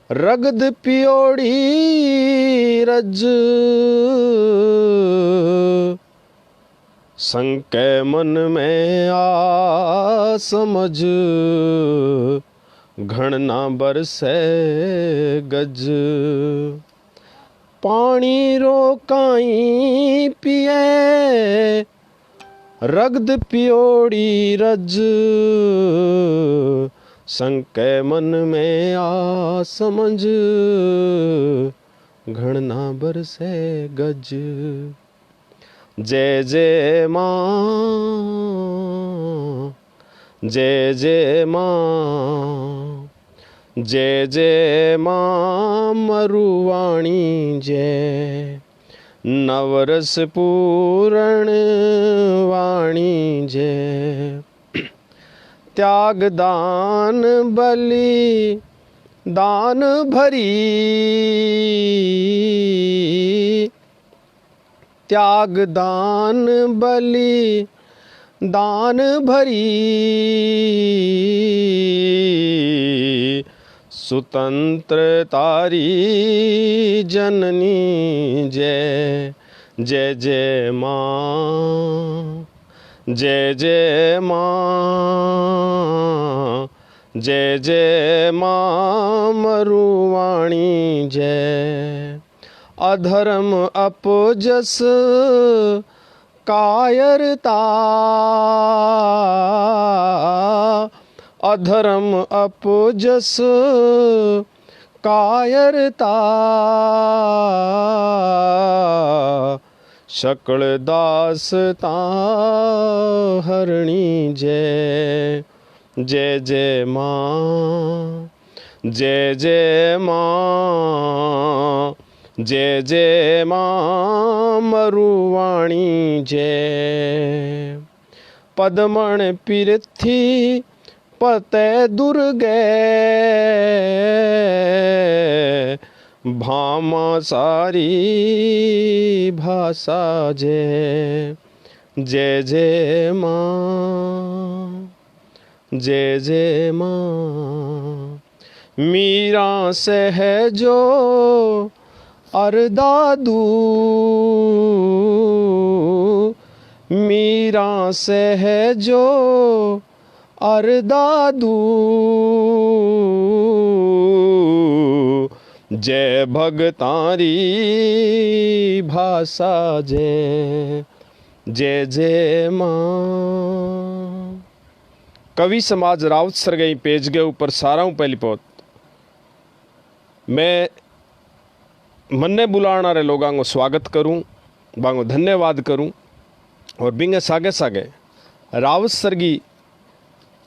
रगद पियोड़ी रज संके मन में आ समझ घण ना बरसे गज पानी रोकाई पिए रगद पियोड़ी रज संके मन में आ समझ घण ना बरसे गज जय जय माँ जय जय माँ जय जय माँ मरुवाणी जय नवरस पूरण वाणी जय त्याग दान बलि दान भरी त्याग दान बलि दान भरी स्वतंत्र तारी जननी जय जय जय माँ जय जय माँ जय जय माँ मरुवाणी जय अधर्म अपजस कायरता अधर्म अपजस कायरता शकल दासता हरणी जय जय जय माँ जय जय माँ जय जय माँ मरुवाणी जय पदमण पीरथी पते दुर्गे भामा सारी भाषा जय जय जय माँ जय जय माँ मीरा सहजो अरदादू मीरा सहजो अरदादू जय भगतारी भाषा जय जय जय माँ। कवि समाज राउत सरगई पेज के ऊपर सारा हूँ पहली पौत मैं मन्ने बुलाना रे लोगां को स्वागत करूं बांगो धन्यवाद करूं और बिंगे सागे सागे राउत सरगी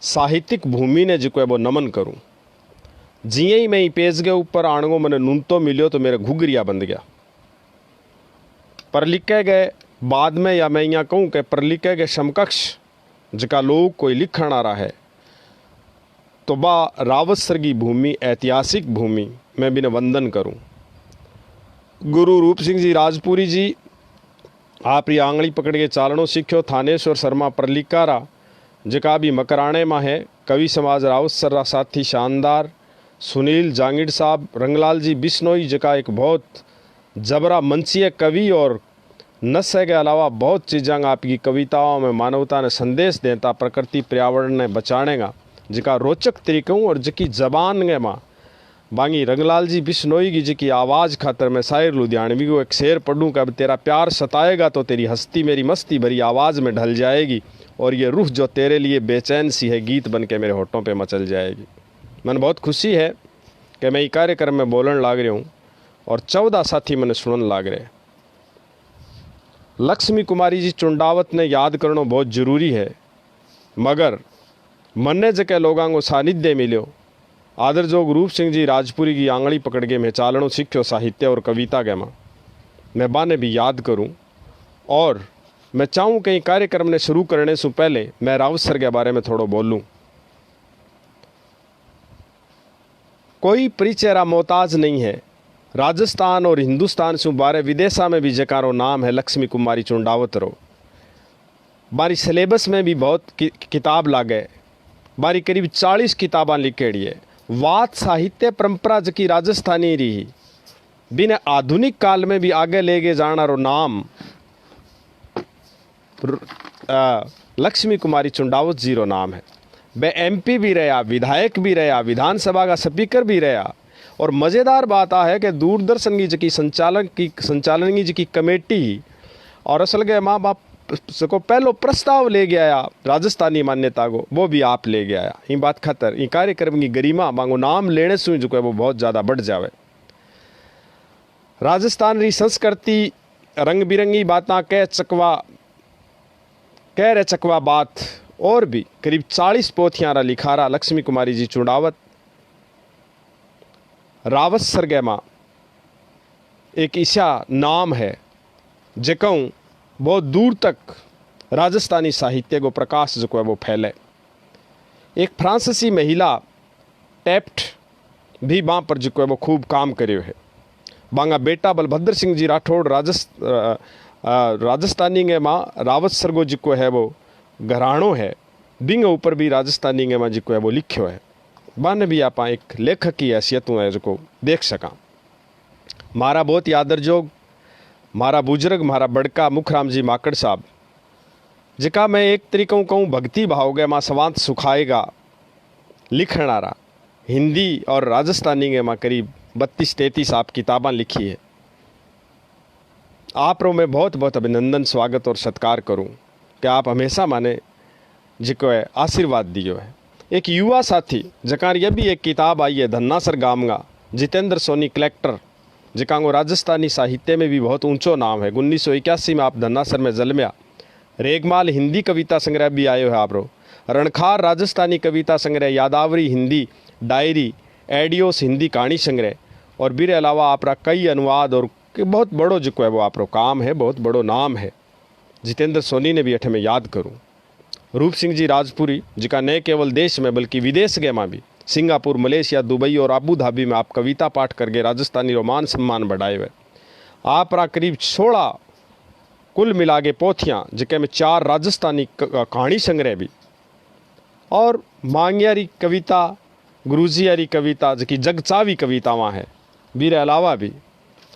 साहित्यिक भूमि ने जो है वो नमन करूं। जिये ही मैं पेज के ऊपर आणगो मैंने नून तो मिलियो तो मेरे घुघरिया बंद गया पर लिखे गए बाद में या मैं यहाँ कहूँ कि पर लिखे गए समकक्ष जका लोग कोई लिखण आ रहा है तो बा रावत सरगी भूमि ऐतिहासिक भूमि मैं भी वंदन करूं। गुरु रूप सिंह जी राजपुरी जी आप ये आंगली पकड़ के चालनो सीख्यो थानेश्वर शर्मा परलिकारा जका भी मकराणे में है कवि समाज राउत सर साथी शानदार सुनील जांगीड़ साहब रंगलाल जी बिश्नोई जका एक बहुत जबरा मंचीय कवि और नशे के अलावा बहुत चीज़ां आपकी कविताओं में मानवता ने संदेश देता प्रकृति पर्यावरण ने बचाने का जिका रोचक तरीक़ों और जिकी जबान के माँ बांगी रंगलाल जी बिश्नोई की जिकी आवाज़ खातर मैं शायर लुधियानवी को एक शेर पढ़ूँ कि अब तेरा प्यार सताएगा तो तेरी हस्ती मेरी मस्ती भरी आवाज़ में ढल जाएगी और ये रूह जो तेरे लिए बेचैन सी है गीत बन के मेरे होठों पे मचल जाएगी। मन बहुत खुशी है कि मैं ये कार्यक्रम में बोलन लाग रही हूँ और 14 साथी मैंने सुनन लाग रहे। लक्ष्मी कुमारी जी चुंडावत ने याद करना बहुत ज़रूरी है मगर मन्ने जके लोगों को सानिध्य मिलो आदर जोग रूप सिंह जी राजपुरी की आंगली पकड़ के मैं चालनो सीख्यो साहित्य और कविता के माँ मैं बाने भी याद करूं और मैं चाहूँ कहीं कार्यक्रम ने शुरू करने से पहले मैं राउत सर के बारे में थोड़ा बोलूं। कोई परिचय मोहताज नहीं है। राजस्थान और हिंदुस्तान से बारे विदेशा में भी जकारो नाम है लक्ष्मी कुमारी चुंडावत रो। बारी सिलेबस में भी बहुत किताब लागे बारी करीब 40 किताबां लिखेड़ी है वाद साहित्य परंपरा जकी राजस्थानी रही बिन आधुनिक काल में भी आगे लेके जाना रो नाम लक्ष्मी कुमारी चुंडावत जी रो नाम है। वे एमपी भी रहा, विधायक भी रहा, विधानसभा का स्पीकर भी रहा। और मज़ेदार बात आ है कि दूरदर्शन की जकी संचालन की जकी कमेटी और असल के माँ बाप को पहलो प्रस्ताव ले गया राजस्थानी मान्यता को, वो भी आप ले गया। ये बात खतर ये कार्यक्रम की गरिमा मांगो नाम लेने से जो है वो बहुत ज़्यादा बढ़ जावे। राजस्थान री संस्कृति रंग बिरंगी बातें कह रहे चकवा बात और भी करीब 40 पोथियां रा लिखारा लक्ष्मी कुमारी जी चुंडावत रावत सरगेमा एक ऐसा नाम है जकऊ बहुत दूर तक राजस्थानी साहित्य को प्रकाश जो है वो फैले। एक फ्रांसीसी महिला टैप्ट भी वहाँ पर जो है वो खूब काम करियो है। बांगा बेटा बलभद्र सिंह जी राठौड़ राजस्थानी के माँ रावत सरगो जी को है वो घराणो है, बिंग ऊपर भी राजस्थानी के माँ जी को है वो लिखियो है। बाने भी आप एक लेखक की हैसियत है जो देख सका। मारा बहुत यादर जोग मारा बुजुर्ग मारा बड़का मुखराम जी माकड़ साहब जिका मैं एक तरीकों कहूँ भक्ति भाव गए माँ सवांत सुखाएगा लिखनारा हिंदी और राजस्थानी के माँ करीब 32-33 आप किताबें लिखी है। आप रो मैं बहुत बहुत अभिनंदन स्वागत और सत्कार करूं कि आप हमेशा माने जिको है आशीर्वाद दियो है। एक युवा साथी जकार ये भी एक किताब आई है धन्नासर गामगा जितेंद्र सोनी कलेक्टर जिका को राजस्थानी साहित्य में भी बहुत ऊंचो नाम है। 1981 में आप धन्नासर में जन्मया। रेगमाल हिंदी कविता संग्रह भी आयो है आप रो। रणखार राजस्थानी कविता संग्रह, यादावरी हिंदी डायरी, एडियोस हिंदी कहानी संग्रह और बिरे अलावा आप कई अनुवाद और बहुत बड़ो जो है वो आप काम है, बहुत बड़ो नाम है। जितेंद्र सोनी ने भी अठे में याद करूं। रूप सिंह जी राजपुरी जिका न केवल देश में बल्कि विदेश के माँ भी सिंगापुर, मलेशिया, दुबई और अबू धाबी में आप कविता पाठ करके राजस्थानी रोमान सम्मान बढ़ाए हुए। आप करीब 16 कुल मिला के पोथियाँ जिके में 4 राजस्थानी कहानी संग्रह भी और मांगियारी कविता, गुरुजियारी कविता जिकी जगचावी कवितावां है बीरे अलावा भी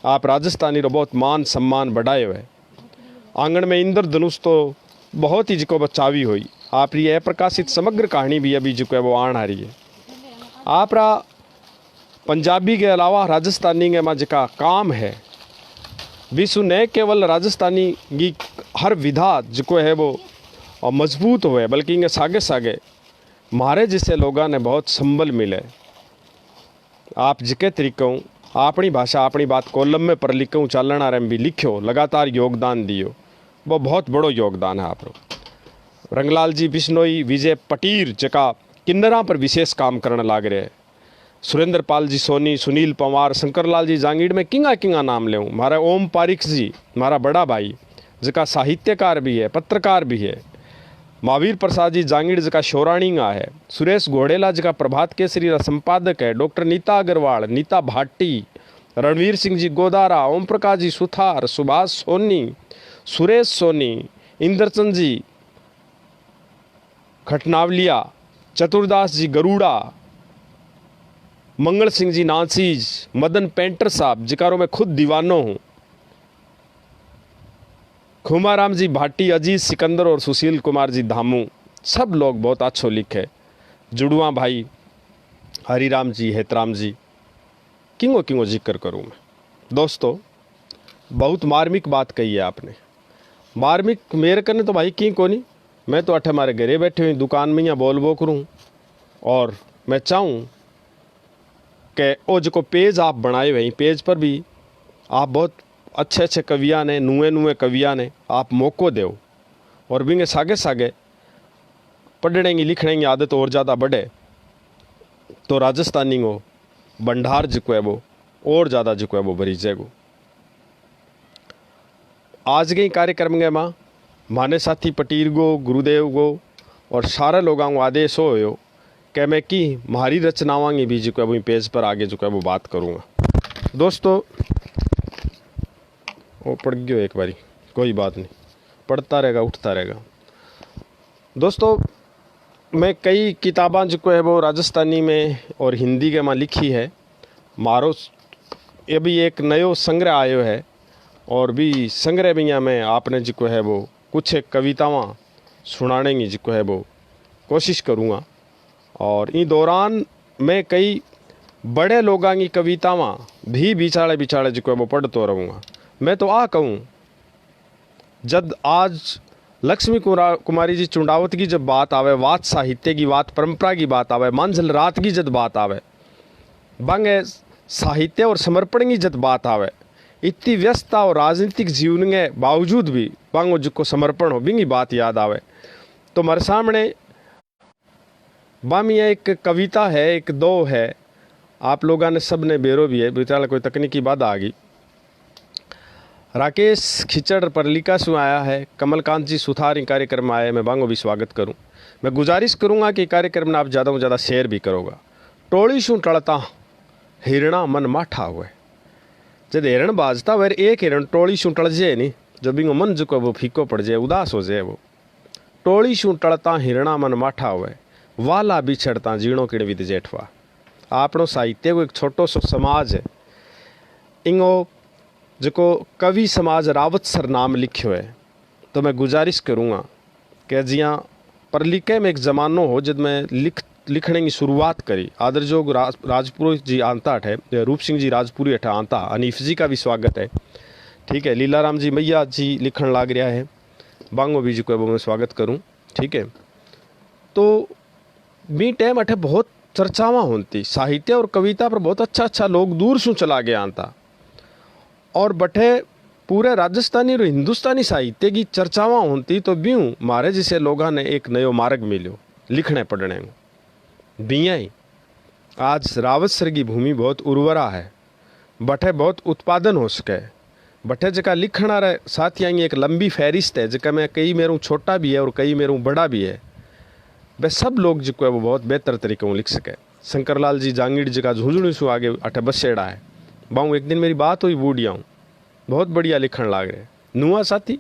आप राजस्थानी रो बहुत मान सम्मान बढ़ाए हुए। आंगन में इंद्रधनुष तो बहुत ही जिको बचावी हुई। आप री अप्रकाशित समग्र कहानी भी अभी जो है वो आन आ रही है। आप रा पंजाबी के अलावा राजस्थानी के माँ जिका काम है विश्व न केवल राजस्थानी की हर विधा जो है वो मजबूत हुए बल्कि इनके सागे सागे मारे जिसे लोगों ने बहुत संबल मिले। आप जिके तरीकों अपनी भाषा अपनी बात कॉलम में पर लिखूँ चालना रहे भी लिखो लगातार योगदान दियो, वो बहुत बड़ो योगदान है आप लोग। रंगलाल जी बिश्नोई, विजय पटीर जका किन्नरा पर विशेष काम करने लाग रहे। सुरेंद्र पाल जी सोनी, सुनील पंवार, शंकरलाल जी जांगीड़ में किंगा किंगा नाम लेऊँ। हमारा ओम पारिक जी हमारा बड़ा भाई जका साहित्यकार भी है, पत्रकार भी है। महावीर प्रसाद जी जांगीड़ जका शोराणीगा है। सुरेश घोड़ेला जका प्रभात केसरी का संपादक है। डॉक्टर नीता अग्रवाल, नीता भाटी, रणवीर सिंह जी गोदारा, ओम प्रकाश जी सुथार, सुभाष सोनी, सुरेश सोनी, इंद्रचंद जी खटनावलिया, चतुरदास जी गरुड़ा, मंगल सिंह जी नासीज, मदन पेंटर साहब जिकारों में खुद दीवानो हूँ, खुमाराम जी भाटी, अजीत सिकंदर और सुशील कुमार जी धामू, सब लोग बहुत अच्छो लिखे। जुड़वा भाई हरिराम जी, हेतराम जी, किंगो किंगो जिक्र करूँ मैं। दोस्तों बहुत मार्मिक बात कही है आपने। मार्मिक मेरे करने तो भाई की कोनी, मैं तो अठे हमारे घरे बैठे हुई दुकान में यहाँ बोल बो करूँ और मैं चाहूँ कि वो जो पेज आप बनाए हुए पेज पर भी आप बहुत अच्छे अच्छे कवियाँ ने, नुए नुए कवियाँ ने आप मौको दो और बिंगे सागे सागे पढ़ने की लिखने की आदत और ज़्यादा बढ़े तो राजस्थानी को भंडार जो है वो और ज़्यादा जो है वो भरी जाएगो। आज के कार्यक्रम के माँ माने साथी पटीर गो, गुरुदेव गो और सारे लोगों को आदेश हो कि मैं की मारी रचनावां की भी जो है वो पेज पर आगे जो है वो बात करूँगा। दोस्तों वो पढ़ गयो एक बारी, कोई बात नहीं, पढ़ता रहेगा उठता रहेगा। दोस्तों मैं कई किताबां जो है वो राजस्थानी में और हिंदी के में लिखी है। मारो ये भी एक नयो संग्रह आयो है और भी संग्रह भी यहाँ मैं आपने जो है वो कुछ एक कवितावां सुनाने की जो है वो कोशिश करूँगा। और इन दौरान मैं कई बड़े लोगों की कवितावां भी बिचाड़े बिचाड़े जो है वो पढ़ते रहूँगा। मैं तो आ कहूँ, जब आज लक्ष्मी कुमारी जी चुंडावत की जब बात आवे, वात साहित्य की बात, परंपरा की बात आवे, मांझल रात की जब बात आवे, बांगे साहित्य और समर्पण की जब बात आवे, इतनी व्यस्तता और राजनीतिक जीवन के बावजूद भी बांगो जिको समर्पण हो बिंगी बात याद आवे। तो मेरे सामने बामी एक कविता है, एक दो है, आप लोगों ने सब ने बेरो भी है, बेचारा कोई तकनीकी बात आ गई। राकेश खिचड़ परलिका से आया है, कमलकांत जी सुथार कार्यक्रम में आए, मैं बांगो भी स्वागत करूं। मैं गुजारिश करूंगा कि कार्यक्रम में आप ज़्यादा से ज़्यादा शेयर भी करोगा। टोली शू टलता हिरणा मन माठा हुए, जब हिरण बाजता वे एक हिरण टोली शू टल जाए नहीं, जब बिंगो मन जो वो फीको पड़ जाए, उदास हो जाए वो। टोली शू टलता हिरणा मन माठा हुए, वाला बिछड़ता जीणो किण विद जेठवा। आपनो साहित्य को एक छोटो सो समाज है, इंगो जो कवि समाज रावत सर नाम लिखो है। तो मैं गुजारिश करूँगा कि जियाँ परलिके में एक ज़मानो हो जब मैं लिखने की शुरुआत करी। आदरजोग राजपुरी जी आंता है, रूप सिंह जी राजपुरी अठा आंता, अनीफ जी का भी स्वागत है, ठीक है। लीलाराम जी मैया जी लिखण लाग रहा है, बांगो भी जी को मैं स्वागत करूँ, ठीक है। तो मी टाइम अठे बहुत चर्चावां होती साहित्य और कविता पर, बहुत अच्छा अच्छा लोग दूर से चला गया आंता, और बठे पूरे राजस्थानी और हिंदुस्तानी साहित्य की चर्चावां होती। तो ब्यूँ मारे जैसे लोगों ने एक नयो मार्ग मिलो लिखने पढ़ने को। बिया ही आज रावत सर की भूमि बहुत उर्वरा है, बठे बहुत उत्पादन हो सके, बठे जका लिखना रहे साथ ही एक लंबी फहरिस्त है, जका में कई मेरू छोटा भी है और कई मेरू बड़ा भी है। वे सब लोग जो है वो बहुत बेहतर तरीके से लिख सके। शंकरलाल जी जांगीड़ जका झुंझुनू से आगे अठे बसेड़ा है, बाऊ एक दिन मेरी बात हुई बूढ़िया हूँ, बहुत बढ़िया लिखण लाग रहे। नुआ साथी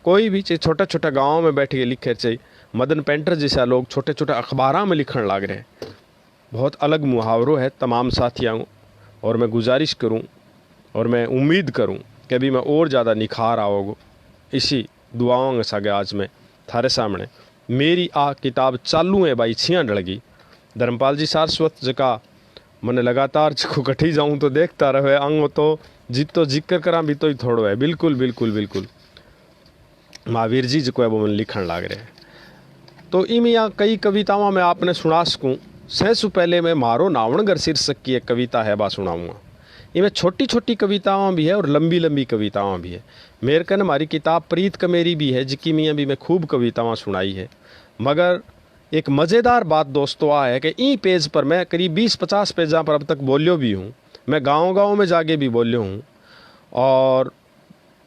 कोई भी चाहे छोटा छोटा गाँव में बैठ के लिखे, चाहे मदन पेंटर जैसा लोग छोटे छोटे अखबारों में लिखण लाग रहे, बहुत अलग मुहावरों है तमाम साथियों। और मैं गुजारिश करूं और मैं उम्मीद करूं कि अभी मैं और ज़्यादा निखार आओगे, इसी दुआओं के सागे आज मैं थारे सामने मेरी आ किताब चालू है भाई छियाँ डलगी धर्मपाल जी सारस्वत जका मैंने लगातार जो कठी जाऊँ तो देखता रहे अंग तो जितो जिक्र करा भी तो ही थोड़ो है। बिल्कुल बिल्कुल बिल्कुल महावीर जी जो है वो मैंने लिखण लाग रहे हैं। तो इम यहाँ कई कवितावां मैं आपने सुना सकूँ। सहसु पहले मैं मारो नावणगर शीर्षक की एक कविता है बा सुनाऊँगा। इनमें छोटी छोटी कवितावां भी है और लंबी लंबी कवितावां भी है। मेरे कन हमारी किताब प्रीत कमेरी भी है, जिकी में भी मैं खूब कवितावां सुनाई है। मगर एक मज़ेदार बात दोस्तों आ है कि ई पेज पर मैं करीब 20-50 पेजा पर अब तक बोलियो भी हूँ, मैं गाँव में जाके भी बोलियो हूँ। और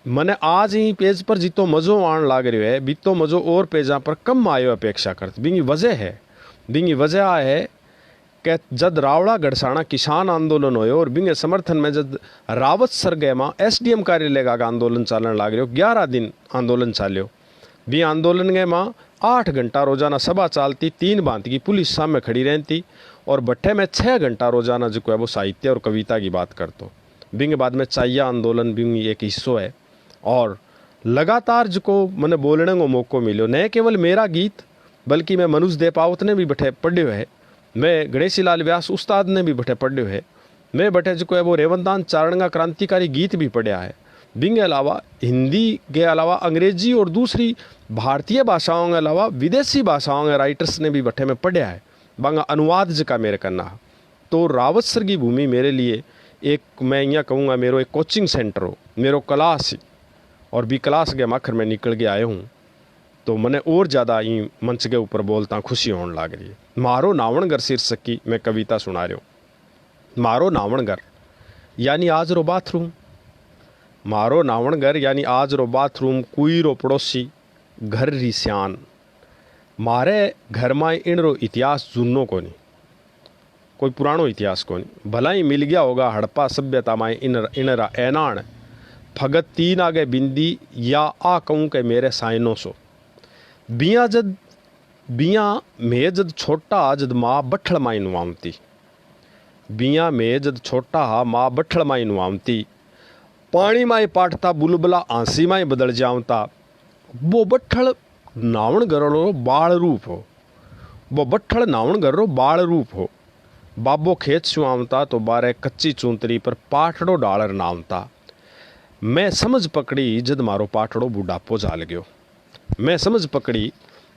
मैंने आज ही पेज पर जितो मज़ो आन लाग रही है, बीतो मज़ो और पेजा पर कम आयो अपेक्षा करते। बिंगी वजह है, बिंगी वजह है कि जद रावड़ा गढ़साना किसान आंदोलन होयो और बिंगे समर्थन में जद रावत सरगे में SDM कार्यालय का आंदोलन चालन लाग रही हो, 11 दिन आंदोलन चाल्यो। भी आंदोलन के माँ 8 घंटा रोजाना सभा चालती, 3 बांत की पुलिस सामने खड़ी रहती और भट्टे में 6 घंटा रोजाना जो है वो साहित्य और कविता की बात करतो। बिंगे बाद में चाहिए आंदोलन भी एक हिस्सों है और लगातार जो मैंने बोलने को मौको मिलो। न केवल मेरा गीत बल्कि मैं मनुज देपावत ने भी बठे पढ़्यो है, मैं गणेशी लाल व्यास उस्ताद ने भी बठे पढ़्यो है, मैं बठे जो है वो रेवंतदान चारण का क्रांतिकारी गीत भी पढ़ा है। बिंगे अलावा हिंदी के अलावा अंग्रेजी और दूसरी भारतीय भाषाओं के अलावा विदेशी भाषाओं के राइटर्स ने भी बठे में पढ़ा है, बांगा अनुवाद जका मेरे करना। तो रावत सर की भूमि मेरे लिए एक, मैं यहाँ कहूँगा मेरो एक कोचिंग सेंटर हो, मेरो क्लास और भी क्लास के आखिर में निकल के आए हूँ। तो मैंने और ज़्यादा ही मंच के ऊपर बोलता खुशी होने लग रही है। मारो नावणगर शीर्षक की मैं कविता सुना रही हूँ। मारो नावणगर यानी आज रो बाथरूम, मारो नावणगर यानी आज रो बाथरूम, कुई रो पड़ोसी घर री सियान। मारे घर में इन रो इतिहास जुन्नो को नहीं, कोई पुरानो इतिहास को नहीं, भला ही मिल गया होगा हड़प्पा सभ्यता में इनरा ऐनान। फगत 3 आगे बिंदी या आ कहूँ के मेरे साइनो सो। बिया जद बिया में जद छोटा जद माँ बठल माई नुआमती, बिया में जद छोटा माँ बठल माई नुआमती, पानी माई पाटता बुलबुला आंसी माई बदल जावता। वो बठल नावण गरो बाल रूप हो, वो बठल नावण गरो बाल रूप हो। बाबो खेत सुआवता तो बारे कच्ची चूंतरी पर पाटड़ो डालर नावता। मैं समझ पकड़ी जद मारो पाटड़ो बुढ़ापो जाल गयो, मैं समझ पकड़ी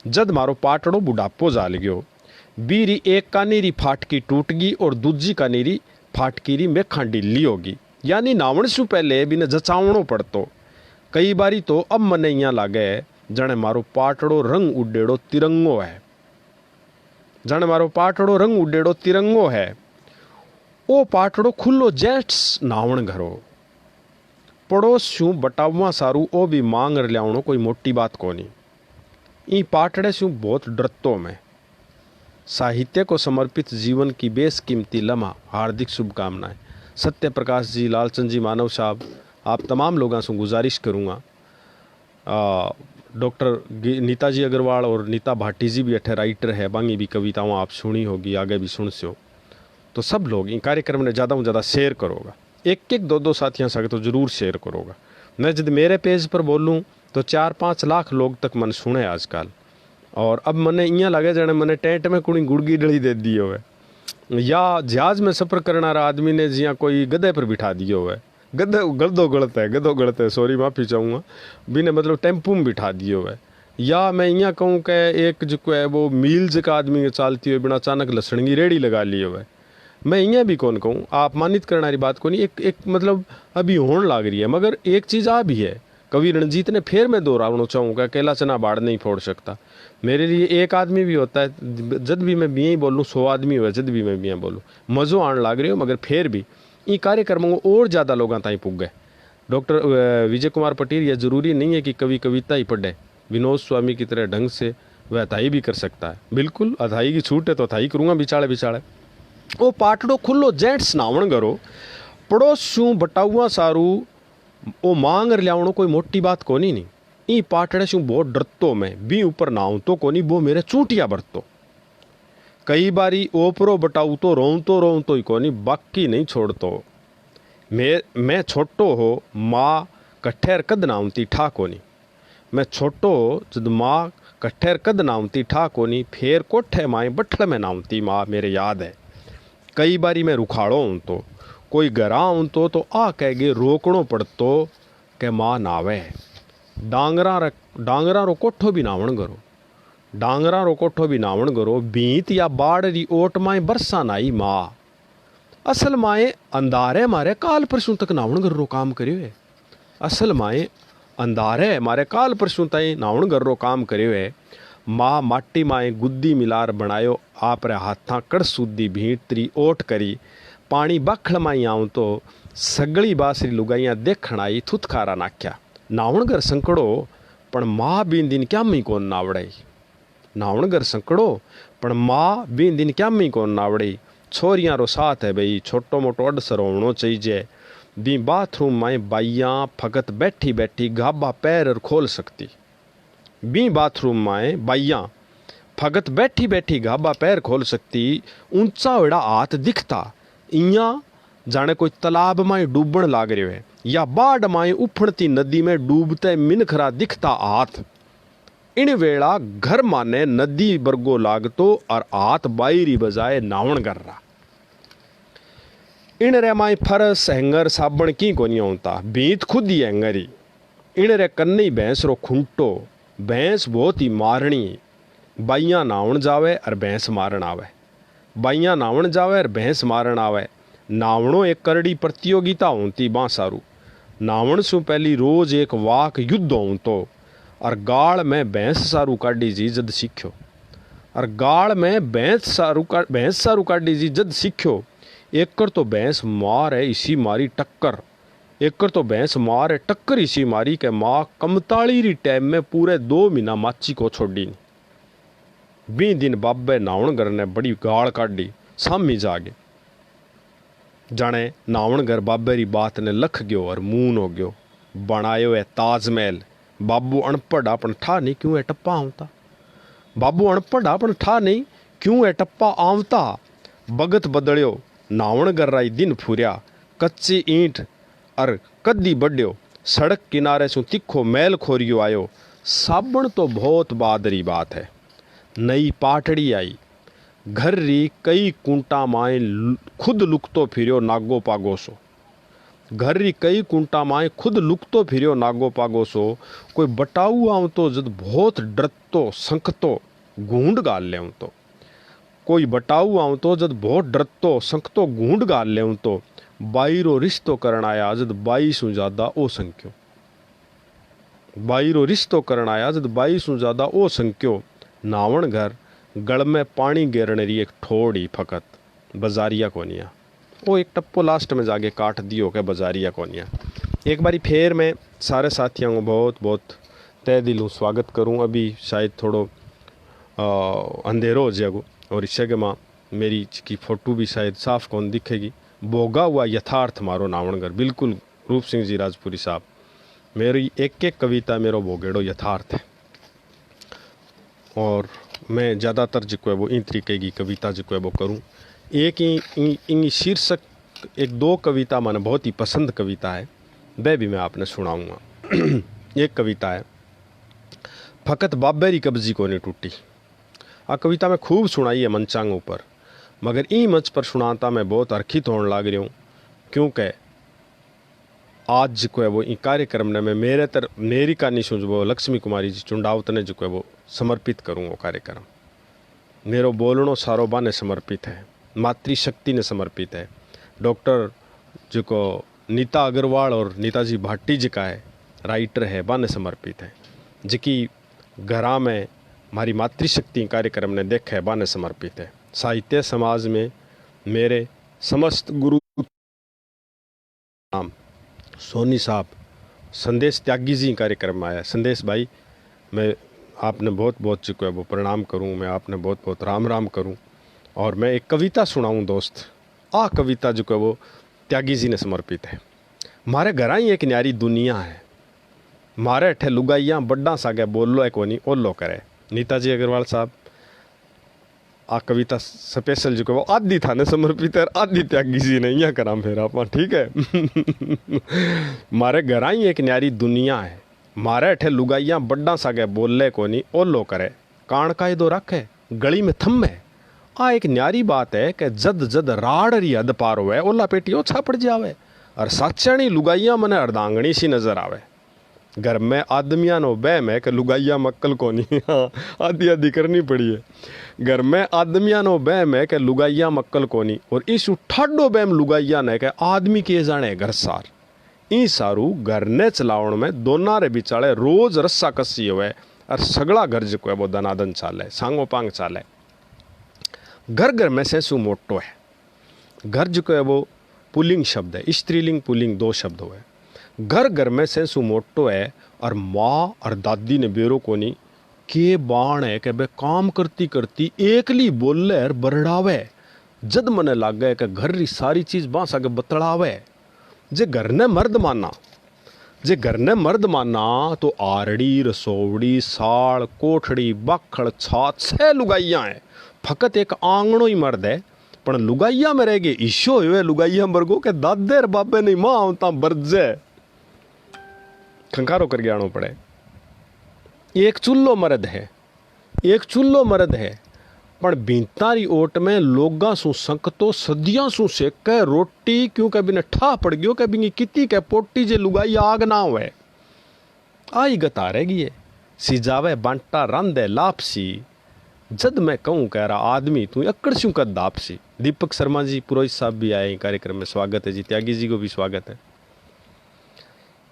जद मारो पाटड़ो बुढ़ापो जाल गयो। बीरी एक कानीरी फाटकी टूट गई और दूजी कानीरी फाटकीरी में खांडी ली होगी। यानी नावण सु पहले बिने जचावणो पड़तो। कई बारी तो अब मने यहाँ लागे जने मारो पाटड़ो रंग उडेड़ो तिरंगो है, जने मारो पाटड़ो रंग उडेड़ो तिरंगो है। ओ पाटड़ो खुल्लो जेट्स नावण घरो, पड़ोस शू बटावा सारू ओ भी मांग लियावणो कोई मोटी बात कोनी। ई पाटड़े शू बहुत डरतो मैं। साहित्य को समर्पित जीवन की बेशकीमती लम्हा, हार्दिक शुभकामनाएं। सत्य प्रकाश जी, लालचंद जी मानव साहब, आप तमाम लोगों से गुजारिश करूँगा। डॉक्टर नीता जी अग्रवाल और नीता भाटी जी भी अठे राइटर है, बांगी भी कविताओं आप सुनी होगी, आगे भी सुन सो। तो सब लोग इन कार्यक्रम ने ज़्यादा से ज़्यादा शेयर करोगा, एक एक दो दो साथियों से तो ज़रूर शेयर करोगा। मैं जब मेरे पेज पर बोलूँ तो 4-5 लाख लोग तक मन सुने आजकल। और अब मने इं लगे जाने मैंने टेंट में कुड़ी गुड़गी डली दे दी हो, या जहाज में सफ़र करने वाला आदमी ने जिया कोई गधे पर बिठा दियो हुआ है। गधो गलत है, सॉरी माफ़ी चाहूँगा, बिने मतलब टेम्पू में बिठा दियो हुआ है। या मैं यहाँ कहूँ कि एक जो है वो मील्स का आदमी चालती हुई बिना अचानक लसण की रेड़ी लगा ली हुआ है। मैं यहाँ भी कौन कहूँ, आप मानित करने वाली बात को नहीं, एक मतलब अभी होने लग रही है। मगर एक चीज़ आ भी है, कवि रणजीत ने फिर मैं दोहराना चाहूँगा, अकेला चना बाढ़ नहीं फोड़ सकता। मेरे लिए एक आदमी भी होता है, जब भी मैं बिया ही बोलूँ 100 आदमी हुआ जब भी मैं बिया बोलूँ मज़ो आने लग रही हो। मगर फिर भी ये कार्यक्रमों को और ज़्यादा लोगों ताई पुग गए। डॉक्टर विजय कुमार पटेल, यह ज़रूरी नहीं है कि कवि कविता ही पढ़े, विनोद स्वामी की तरह ढंग से वह अथाई भी कर सकता है। बिल्कुल अथाई की छूट है तो अथाई करूँगा बिचाड़े बिचाड़े। ओ पाटड़ो खुल्लो जेंट्स नावण करो, पड़ोस शू बटाउआ सारू ओ मांग लियावणो कोई मोटी बात कोनी नहीं। ई पाटड़े शू बहुत डरतो मैं, बी ऊपर नाव तो कोनी, वो मेरे चूटिया बरतो। कई बारी ओपरो बटाऊ तो रों तो ही कोनी, बाकी नहीं छोड़तो। मैं छोटो हो माँ कट्ठेर कद नावती ठा कोनी, मैं छोटो हो जद माँ कट्ठेर कद नावती ठा कोनी, फेर कोठे माए बठल में नावती माँ मेरे याद है। कई बारी मैं रुखाड़ो हूँ तो कोई गरा हूँ तो आ कह गे रोकणो पड़तो के माँ नावे। डांगरा रो कोठो भी नावण करो, डांगरा रो कोठो भी नावण करो, बीत या बाढ़ री ओट माए बरसा नाई माँ। असल माए अंधारे मारे काल परसों तक नावण कर रो काम करियो है। असल माए अंधारे मारे काल परसों ताई नावण कर रो काम करियो है। माँ माटी माए गुद्दी मिलार बनायो, आप रे हाथा कड़ सूदी भीट तरी ओट करी। पानी बखड़ माई आऊँ तो सगली बासरी लुगाइयाँ देखण आई, थुथखारा नाख्या। नावण घर संकड़ो पण माँ बीन दिन क्या मई कौन नावड़े। नावण घर संकड़ो पण माँ बीन दिन क्या मई कौन नावड़े। छोरियां रो साथ है भाई, छोटो मोटो अडसर होनो चाहिए। दी बाथरूम में बाइयाँ फकत बैठी बैठी गाबा पैर खोल सकती। बी बाथरूम में बाइयाँ फकत बैठी बैठी गाबा पैर खोल सकती। ऊंचा वेड़ा हाथ दिखता, इया जाने कोई तालाब में डूबण लाग रहे है, या बाढ़ में उफणती नदी में डूबते मिनखरा दिखता हाथ। इन वेड़ा घर माने नदी बरगो लागतो और हाथ बाईरी बजाए नावण कर रहा। इन रे माई फरस हैंगर साबण की कोनी होता, बीत खुद ही हैंगरी। इन रे कन्नी भैंस रो खुंटो, भैंस बहुत ही मारणी। बाइयाँ नावण जावे और भैंस मारण आवे, बाइयाँ नावण जावे और भैंस मारण आवे। नावणो एक करड़ी प्रतियोगिता होती बांसारू। नावण सु पहली रोज एक वाक युद्ध हों तो, और गाल में भैंस सारू काढ़ी जी जद सीख्यो। और गाल में भैंस सारू काढ़ी जी जद सीख्यो। एक कर तो भैंस मार है इसी मारी टक्कर, एक कर तो भैंस मार है टक्कर इसी मारी के माँ कमताली री टाइम में पूरे 2 महीना माची को छोड़ी। 20 दिन बाबे नावणगर ने बड़ी गाल काढ़ी, सामी जागे जाने नावणगर बाबे री बात ने लख गयो और मून हो गयो। बनायो है ताजमहल, बाबू अनपढ़ अपन ठा नहीं क्यों है टप्पा होता। बाबू अणपढ़ पण ठा नहीं, क्यों है टप्पा आवता, बगत बदलियो नावण गर्राई दिन फूरिया, कच्ची ईंट अर कद्दी बढ़ियो, सड़क किनारे सु तिखो मैल खोरियो आयो, साबण तो बहुत बादरी बात है। नई पाटड़ी आई, घर री कई कुंटा माए खुद लुकतो फिरियो नागो पागो सो, घर री कई कुंटा माए खुद लुकतो फिरियो नागो पागो सो, कोई बटाऊ आऊं तो जद बहुत डरतो संकतो गूंड गाल ले तो, कोई बटाऊ आऊं तो जद बहुत डरतो संकतो गूंड गाल ले तो, बाई रो रिश्तो करण आया जद बाई सु ज्यादा ओ संख्यो, बाई रो रिश्तो करण आया जद बाई सु ज्यादा ओ संख्यो, नावण घर गल में पानी गेरण री एक ठोड़ी फकत, बाजारिया कोनिया। वो एक टप्पो लास्ट में जाके काट दियो के बाजारिया कोनिया। एक बारी फिर मैं सारे साथियों को बहुत बहुत तय दिलों स्वागत करूं। अभी शायद थोड़ो अंधेरो हो जाएगो और इस जगह माँ मेरी की फ़ोटो भी शायद साफ कौन दिखेगी। बोगा हुआ यथार्थ मारो नावणगर, बिल्कुल रूप सिंह जी राजपुरी साहब, मेरी एक एक कविता मेरो बोगेड़ो यथार्थ है। और मैं ज़्यादातर जो है वो इन तरीके की कविता जो है वो करूँ। एक इन शीर्षक एक दो कविता मैंने बहुत ही पसंद कविता है, वह भी मैं आपने सुनाऊँगा। एक कविता है फकत बाबेरी कब्जी को नहीं टूटी। आ कविता मैं खूब सुनाई है मंचांगों पर, मगर ई मंच पर सुनाता मैं बहुत अर्खित होने लग रही हूँ, क्योंकि आज जो है वो इन कार्यक्रम ने मैं मेरी कहानी सुन वो लक्ष्मी कुमारी जी चुंडावत ने जो है वो समर्पित करूँ। वो कार्यक्रम मेरो बोलनो सारो बाने समर्पित है, मातृशक्ति ने समर्पित है। डॉक्टर जो को नीता अग्रवाल और नीताजी भाटी जी का है राइटर है, बाने समर्पित है। जिकी घरा में हमारी मातृशक्ति कार्यक्रम ने देखा है, बाने समर्पित है। साहित्य समाज में मेरे समस्त गुरु नाम सोनी साहब संदेश त्यागी जी कार्यक्रम में आया। संदेश भाई मैं आपने बहुत बहुत जो है वो प्रणाम करूं, मैं आपने बहुत बहुत राम राम करूं और मैं एक कविता सुनाऊं दोस्त। आ कविता जो है वो त्यागी जी ने समर्पित है। मारे घरा ही एक न्यारी दुनिया है, मारे अठे लुगाइयाँ बड्डा सागे बोलो है कोनी ओलो करे। नीताजी अग्रवाल साहब आ कविता स्पेशल जो है वो आदि थाने समर्पित है, आदि त्यागी जी ने यहाँ कराम फिर आप ठीक है। मारे घरा ही एक न्यारी दुनिया है, मारे अठे लुगाइयाँ बड्डा सागे बोले कोनी ओलो करे, कान का दो रखे गली में थम है। आ एक न्यारी बात है कि जद जद राड़ री हद पार हुए ओला पेटी ओछा पड़ जावे, और साचाणी लुगाइयाँ मने अर्धांगणी सी नजर आवे। घर में आदमिया नो बहम है कि लुगाइया मक्कल को नहीं। हाँ आधी आधी करनी पड़ी है। घर में आदमिया नो बहम है कि लुगाइया मक्कल को नहीं, और इस ठाडो बहम लुगाइया ने के आदमी के जाने घर सार। ई सारू घर ने चलावण में दोना रे बिचाले रोज रस्सा कसी हुए और सगड़ा घर जो है वो दनादन चाले, सांगो पांग चाले। घर घर में से सु मोटो है। घर जो है वो पुलिंग शब्द है, स्त्रीलिंग पुलिंग दो शब्द हुए। घर घर में से सु मोटो है, और माँ और दादी ने बेरो कोनी के बाण है कि बे काम करती करती एकली बोले और बरड़ावे। जद मने लागे कि घर री सारी चीज बांस आगे बतड़ावे। जे घर ने मर्द माना, जे घर ने मर्द माना तो आरड़ी रसोवड़ी साल कोठड़ी बाखड़ छात छह लुगाइयाँ है, फकत एक आंगणो ही मर्द है। पण लुगाइया में रह गए ईशो हुए लुगाइया बरगो के दादे और बाबे नहीं माँ आवता बरजे खंकारो कर गयाणो पड़े। एक चुल्लो मर्द है, एक चुल्लो मर्द है, पण बींतारी ओट में लोगा सु संकतो सदियां सु सेक रोटी, क्योंकि बिने ठा पड़ गयो के बिंगी किती के पोटी जे लुगाई आग ना होवे। आई गता रह गई है सिजावे बांटा रांदे लापसी, जद मैं कहूँ कह रहा आदमी तू अकड़ शू कर दापसी। दीपक शर्मा जी पुरोहित साहब भी आए कार्यक्रम में, स्वागत है जी। त्यागी जी को भी स्वागत है।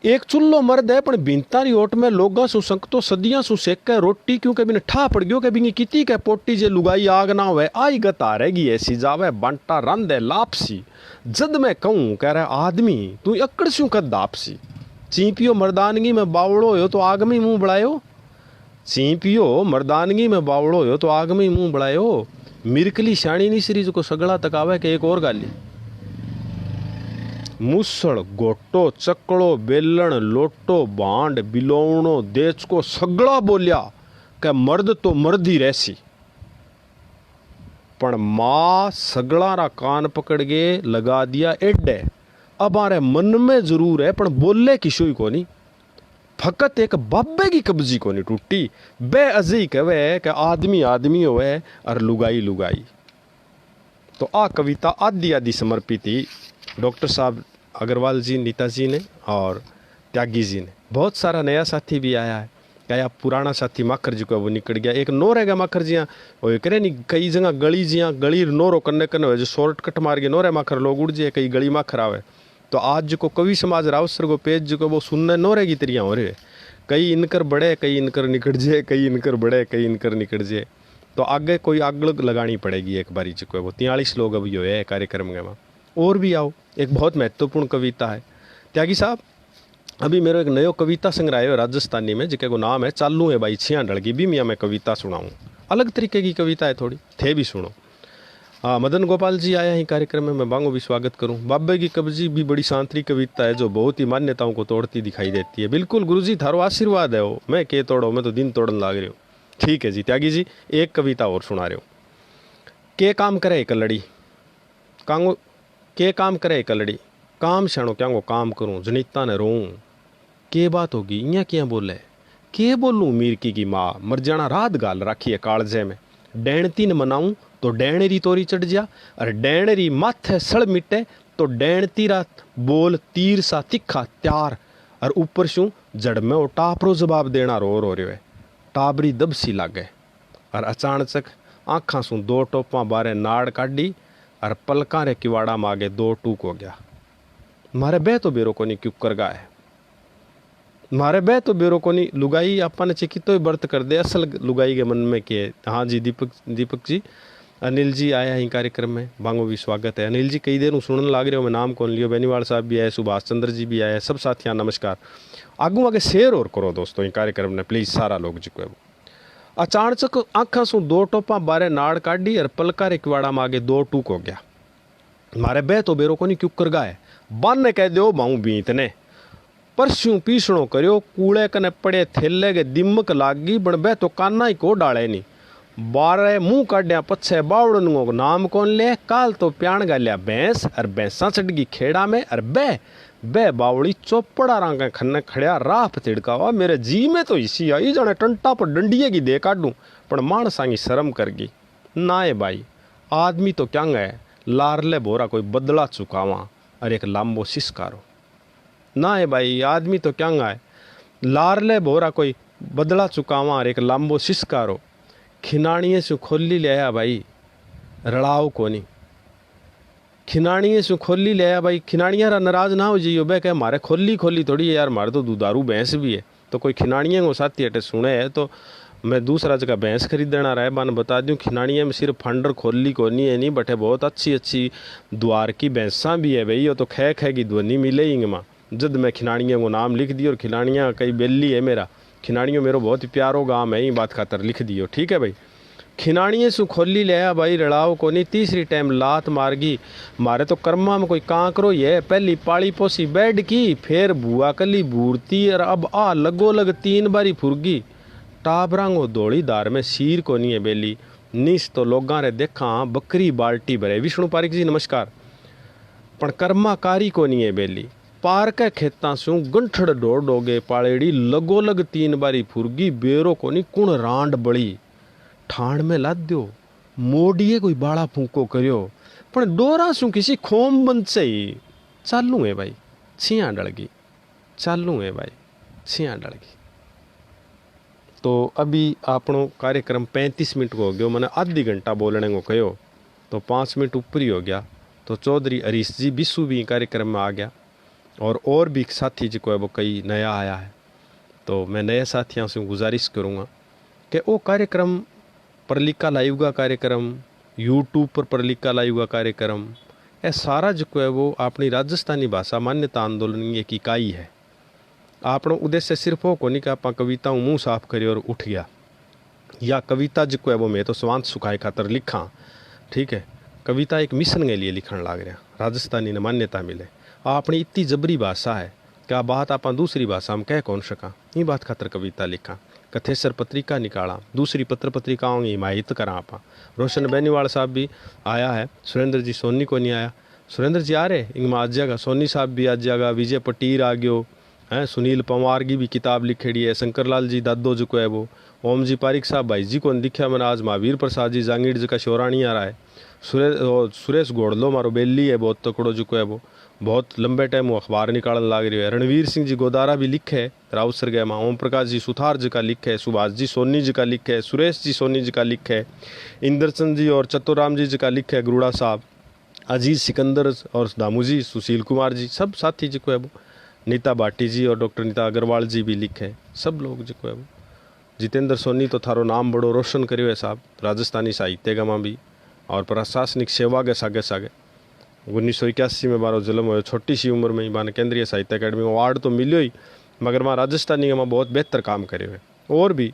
एक चुल्लो मर्द है पण बींतारी ओट में लोगा सु संकतो सदियां सु सेक रोटी, क्योंकि बिने ठा पड़ गयो के बिंगी किती के पोटी जे लुगाई आग ना होवे। आई गता रह गई है सिजावे बांटा रांदे लापसी, जद मैं कहूँ कह रहा आदमी तू अकड़ शू कर दापसी। चींपियो मर्दानगी में बावड़ो हो तो आग में मुंह बढ़ायो, चींपियो मर्दानगी में बावड़ो हो तो आग में मुंह बढ़ायो। मिरकली शाणी नी सीरीज को सगड़ा तक आवे के एक और गाली। मूसड़ गोटो चकड़ो बेलण लोटो बांड बिलोवणो देच को सगड़ा बोलिया, कि मर्द तो मर्द ही रहसी, पण माँ सगळारा कान पकड़ के लगा दिया एडे। अब हमारे मन में जरूर है, पण बोले किशोई को नहीं। फकत एक बाबे की कब्जी को नहीं टूटी। बे अजी कहे कि आदमी आदमी होवे और लुगाई लुगाई। तो आ कविता आदि आदि समर्पित थी डॉक्टर साहब अग्रवाल जी, नीता जी ने और त्यागी जी ने। बहुत सारा नया साथी भी आया है, क्या पुराना साथी माखर जी को वो निकल गया। एक नो रहेगा माखर जिया वो करे नहीं, कई जगह गली जिया गली नोरो कन्ने कन्ने हो जो शॉर्टकट मार के नोरे माखर लोग उड़ जाए, कई गली माखर आवे। तो आज जो को कवि समाज रावसर को पेज जो को वो सुनने नोरे की तरिया हो रहे, कई इनकर बड़े कई इनकर निकट जाए, कई इनकर बड़े कई इनकर निकट जाए। तो आगे कोई आग लगानी पड़ेगी एक बारी जो को वो 43 लोग अभी हो है कार्यक्रम में। और भी आओ, एक बहुत महत्वपूर्ण कविता है त्यागी साहब। अभी मेरा एक नयो कविता संग्रह है राजस्थानी में, जिसके को नाम है चालू है भाई छिया ढलगी। भी मैं कविता सुनाऊँ, अलग तरीके की कविता है थोड़ी, थे भी सुनो। हाँ, मदन गोपाल जी आया ही कार्यक्रम में, मैं बांगो भी स्वागत करूं। बाबे की कब्जी भी बड़ी शांति कविता है जो बहुत ही मान्यताओं को तोड़ती दिखाई देती है। बिल्कुल गुरुजी थारो आशीर्वाद है वो, मैं के तोड़ो, मैं तो दिन तोड़न लाग रही हूँ। ठीक है जी त्यागी जी, एक कविता और सुना रहे हो। के काम करे एक लड़ी कांगो, के काम करे एक लड़ी काम शानो क्या काम करूं, जनिता ने रोऊं। के बात होगी इयां क्या बोले, के बोलूं मीरकी की माँ, मर जाना रात गाल राखी है कालजे में। डैणती न मनाऊं तो डैणरी तोरी चढ़ जा, और डैणरी माथे सड़ मिटे तो डैणती रा बोल तीर सा तिखा त्यार। और ऊपर शू जड़ में वो टापरो जवाब देना रो रहे है। टाबरी दब सी लागे और अचानक आँखा सू दो टोपा बारे नाड़ काढ़ी और पलका रे किवाड़ा मागे दो टूक हो गया। मारे बे तो बेरो को नहीं क्यों कर गा है, मारे बे तो बेरो को नहीं लुगाई आपा ने चिकी तो बर्त कर दे असल लुगाई के मन में के। हाँ जी दीपक जी, अनिल जी आया ही कार्यक्रम में, बांगो भी स्वागत है। अनिल जी कई देर सुनने लाग रहे हो, मैं नाम कौन लियो। बेनीवाल साहब भी आए, सुभाष चंद्र जी भी आए, सब साथियाँ नमस्कार। आगू आगे शेयर और करो दोस्तों ये कार्यक्रम ने प्लीज सारा लोग जी को। अचानक आँखा सू दो टोपा बारे नाड़ काढ़ी और पलका रे किवाड़ा मागे दो टूक हो गया। मारे बे तो बेरो को नहीं क्यों कर गाए, बन ने कह दो बाऊ बीत ने। परस्यों पीसणो करियो कूड़े कने पड़े थेले के दिमक लागी, बन बे तो काना ही को डाले नहीं। बारे मुंह काढ़िया पछे बावड़नुओं को नाम कौन ले, काल तो प्याण गालिया भैंस और भैंसा चढ़गी खेड़ा में। और बे बावड़ी चौपड़ा रंग खन्ने खड़िया राफ तिड़कावा। मेरे जी में तो इसी आई जाने टंटा पर डंडिए की दे काटूं, पर मानसा की शर्म करगी ना है भाई। आदमी तो क्या है लारले बोरा कोई बदला चुकावा और एक लांबो सिस्कारो। ना है भाई आदमी तो क्या है लारले बोरा कोई बदला चुकावा और एक लांबो सिस्कारो। खिनाणीए से खोली ले आया भाई रड़ाओ को नहीं, खिनाणीए से खोली ले आया भाई। खिनाणिया रा नाराज ना हो जाइयो बे कह मारे खोली खोली थोड़ी है यार, मारे तो दुधारू भैंस भी है। तो कोई खिनाणिया को साथी अटे सुने है तो मैं दूसरा जगह भैंस खरीदना रहा है। बन बता दूँ खिनाणिया में सिर्फ फंडर खोली को नहीं है नहीं बटे बहुत अच्छी अच्छी द्वार की भैंसा भी है भाई। वो तो खे की ध्वनि मिले ही माँ जद मैं खिलाड़ियों को नाम लिख दियो। और खिलाड़ियाँ कई बेली है मेरा, खिलाड़ियों मेरो बहुत ही प्यारो गाँव है, ये बात खातर लिख दियो ठीक है भाई। खिलाड़िए सु खोली लिया भाई रड़ाओ को नहीं। तीसरी टाइम लात मारगी मारे तो कर्मा में कोई कांकरो ये। पहली पाली पोसी बैड की, फिर बुआ कली बूरती और अब आ लगो लग 3 बारी फुरगी। टाबरांगो दौड़ी दार में सीर को नहीं है बेली, निस तो लोगा रे देखा बकरी बाल्टी भरे। विष्णु पारिक जी नमस्कार। पण कर्माकारी को नहीं है बेली, पार के खेता सु गंठड़ डोड़ डोगे पालेड़ी लगो लग 3 बारी फुरगी। बेरो को नहीं कुण रांड बड़ी ठाण में लाद दो मोडिए कोई बाड़ा फूंको करियो। पण डोरा सु किसी खोम बंद से ही चालू है भाई छिया डलगी, चालू है भाई छिया डलगी। तो अभी आपनो कार्यक्रम 35 मिनट को हो गयो, मैंने आधी घंटा बोलने को कहो तो 5 मिनट ऊपर ही हो गया। तो चौधरी हरीश जी बिस्सू भी कार्यक्रम में आ गया और भी साथी जी को है वो कई नया आया है। तो मैं नए साथियों से गुजारिश करूँगा कि वो कार्यक्रम परलिका लाइव का कार्यक्रम, यूट्यूब पर परलिका लाइव का कार्यक्रम, ये सारा जो है वो अपनी राजस्थानी भाषा मान्यता आंदोलन एक इकाई है। आपनो उद्देश्य सिर्फ हो को नहीं कि आप कविता मुँह साफ करिए और उठ गया, या कविता जो है वो मैं तो स्वांत सुखाए खातर लिखा ठीक है। कविता एक मिशन के लिए लिखण लाग रहा, राजस्थानी ने मान्यता मिले। अपनी इतनी जबरी भाषा है क्या बात आप दूसरी भाषा में कह कौन सका, ये बात खातर कविता लिखा। कथेसर पत्रिका निकाला, दूसरी पत्र पत्रिकाओं की हिमायत करा आप। रोशन बेनीवाल साहब भी आया है, सुरेंद्र जी सोनी को नहीं आया, सुरेंद्र जी आ रहे इनमें आज जाएगा, सोनी साहब भी आज जाएगा, विजय पटीर आ गयो है, सुनील पंवार की भी किताब लिखेड़ी है, शंकर लाल जी दादो जो को है वो, ओम जी पारिक साहब भाई जी को दिखा मैंने आज, महावीर प्रसाद जी जांगीड़ जी का शोरानी आ रहा है, सुरेश घोड़लो मारो बेली है बहुत तकड़ो जो को है वो, बहुत लंबे टाइम वो अखबार निकालने लाग रही है। रणवीर सिंह जी गोदारा भी लिखे है राउत सरगह में, ओम प्रकाश जी सुथार जी का लिखे है, सुभाष जी सोनी जी का लिखे है, सुरेश जी सोनी जी का लिखे है, इंद्रचंद जी और चतुराम जी का लिखे है, गुरुड़ा साहब, अजीज सिकंदर और दामू जी, सुशील कुमार जी, सब साथी जी को है वो, नीता भाटी जी और डॉक्टर नीता अग्रवाल जी भी लिखे है, सब लोग जी को है वो। जितेंद्र सोनी तो थारो नाम बड़ो रोशन करियो है साहब, राजस्थानी साहित्य में भी और प्रशासनिक सेवा के सागे सागे 1981 में बारो जन्म हुआ, छोटी सी उम्र में ही बाने केंद्रीय साहित्य अकेडमी में अवार्ड तो मिलियो ही, मगर वहाँ राजस्थानी में बहुत बेहतर काम करे हुए। और भी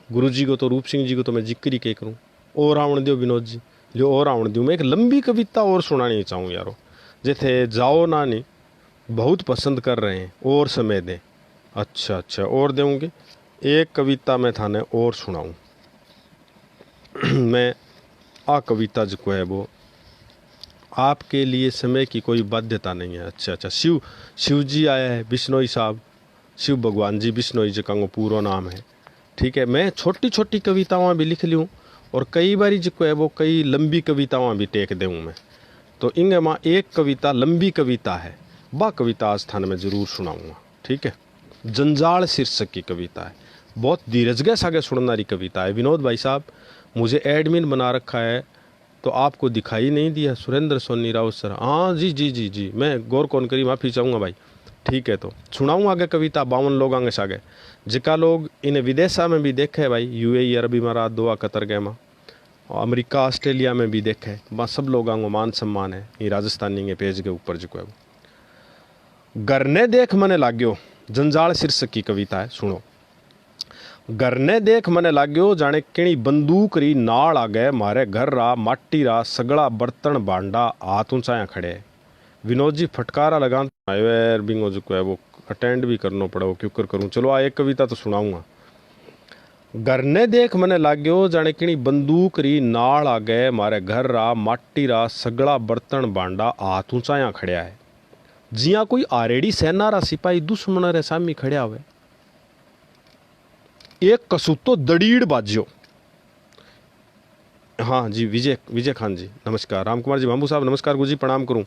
गुरु जी को तो रूप सिंह जी को तो मैं जिक्र ही करूँ, और आवन दियो विनोद जी, जो और आवन दियो। मैं एक लंबी कविता और सुनानी चाहूँ यारो, जैसे जाओ नानी बहुत पसंद कर रहे हैं, और समय दें। अच्छा और देंगे एक कविता मैं थाने और सुनाऊँ। मैं आ कविता जो है वो आपके लिए समय की कोई बाध्यता नहीं है। अच्छा शिव जी आया है, बिश्नोई साहब, शिव भगवान जी बिश्नोई जी का पूरा नाम है, ठीक है। मैं छोटी छोटी कविताओं भी लिख लूँ और कई बारी जो है वो कई लंबी कविताओं भी टेक दूँ मैं, तो इंगे माँ एक कविता लंबी कविता है, वह कविता आज स्थान में ज़रूर सुनाऊँगा, ठीक है। जंजाल शीर्षक की कविता है, बहुत धीरज गए सागे सुननारी कविता है। विनोद भाई साहब मुझे एडमिन बना रखा है तो आपको दिखाई नहीं दिया, सुरेंद्र सोनी राउत सर, हाँ जी, मैं गौर कौन करी, माफ़ी चाहूँगा भाई, ठीक है। तो सुनाऊँ आगे कविता 52 लोग आगे सागे, जिका लोग इन्हें विदेशा में भी देखे भाई, यूएई अरबी इमारात दुआ कतर गए माँ, अमेरिका ऑस्ट्रेलिया में भी देखे, वहाँ सब लोग आंगो मान सम्मान है। ये राजस्थानी के पेज के ऊपर जो है वो गरने देख मने लाग्यो, जंजाल शीर्षक की कविता है, सुनो। गरने देख मने लाग्यो जाने किणी बंदूक री नाल आ गए, मारे घर रा माटी रा सगड़ा बर्तन भांडा हाथ ऊंचाया खड़े। विनोद जी फटकारा लगा बिंगो जो है वो अटेंड भी करना पड़ा, वो क्यों करूँ। चलो आ एक कविता तो सुनाऊंगा। गरने देख मने लाग्यो जाने किणी बंदूक री नाल आ गए, मारे घर रा माटी रा सगड़ा बर्तन भांडा हाथ ऊंचाया खड़िया है। जिया कोई आरेडी सेना रा सिपाही दुश्मन रे सामी खड़िया हुए, एक कसूतो दड़ीड़ बाज्यो। हाँ जी विजय खान जी नमस्कार, राम कुमार जी बाबू साहब नमस्कार, गुरु जी प्रणाम करूँ।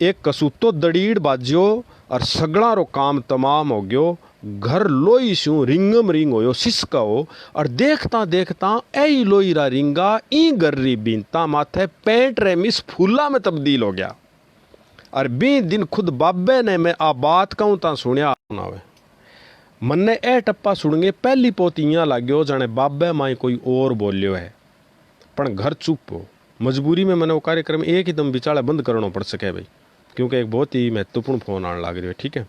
एक कसूतो दड़ीड़ बाज्यो और सगड़ा रो काम तमाम हो गयो, घर लोई शू रिंगम रिंग होयो सिसका हो, और देखता देखता ऐ लोई रा रिंगा ई गर्री बीनता माथे पेंट रे मिस फूला में तब्दील हो गया। और बी दिन खुद बाबे ने मैं आ बात कहूँ ता सुनिया ना मन्ने ए टप्पा सुनगे पहली पोतियाँ लाग्यो जाने बाबे माई कोई और बोलियो है, पण घर चुप हो। मजबूरी में मैंने वो कार्यक्रम एक ही दम बिचाले बंद करना पड़ सके भाई, क्योंकि एक बहुत ही महत्वपूर्ण फोन आने लग रही है, ठीक है।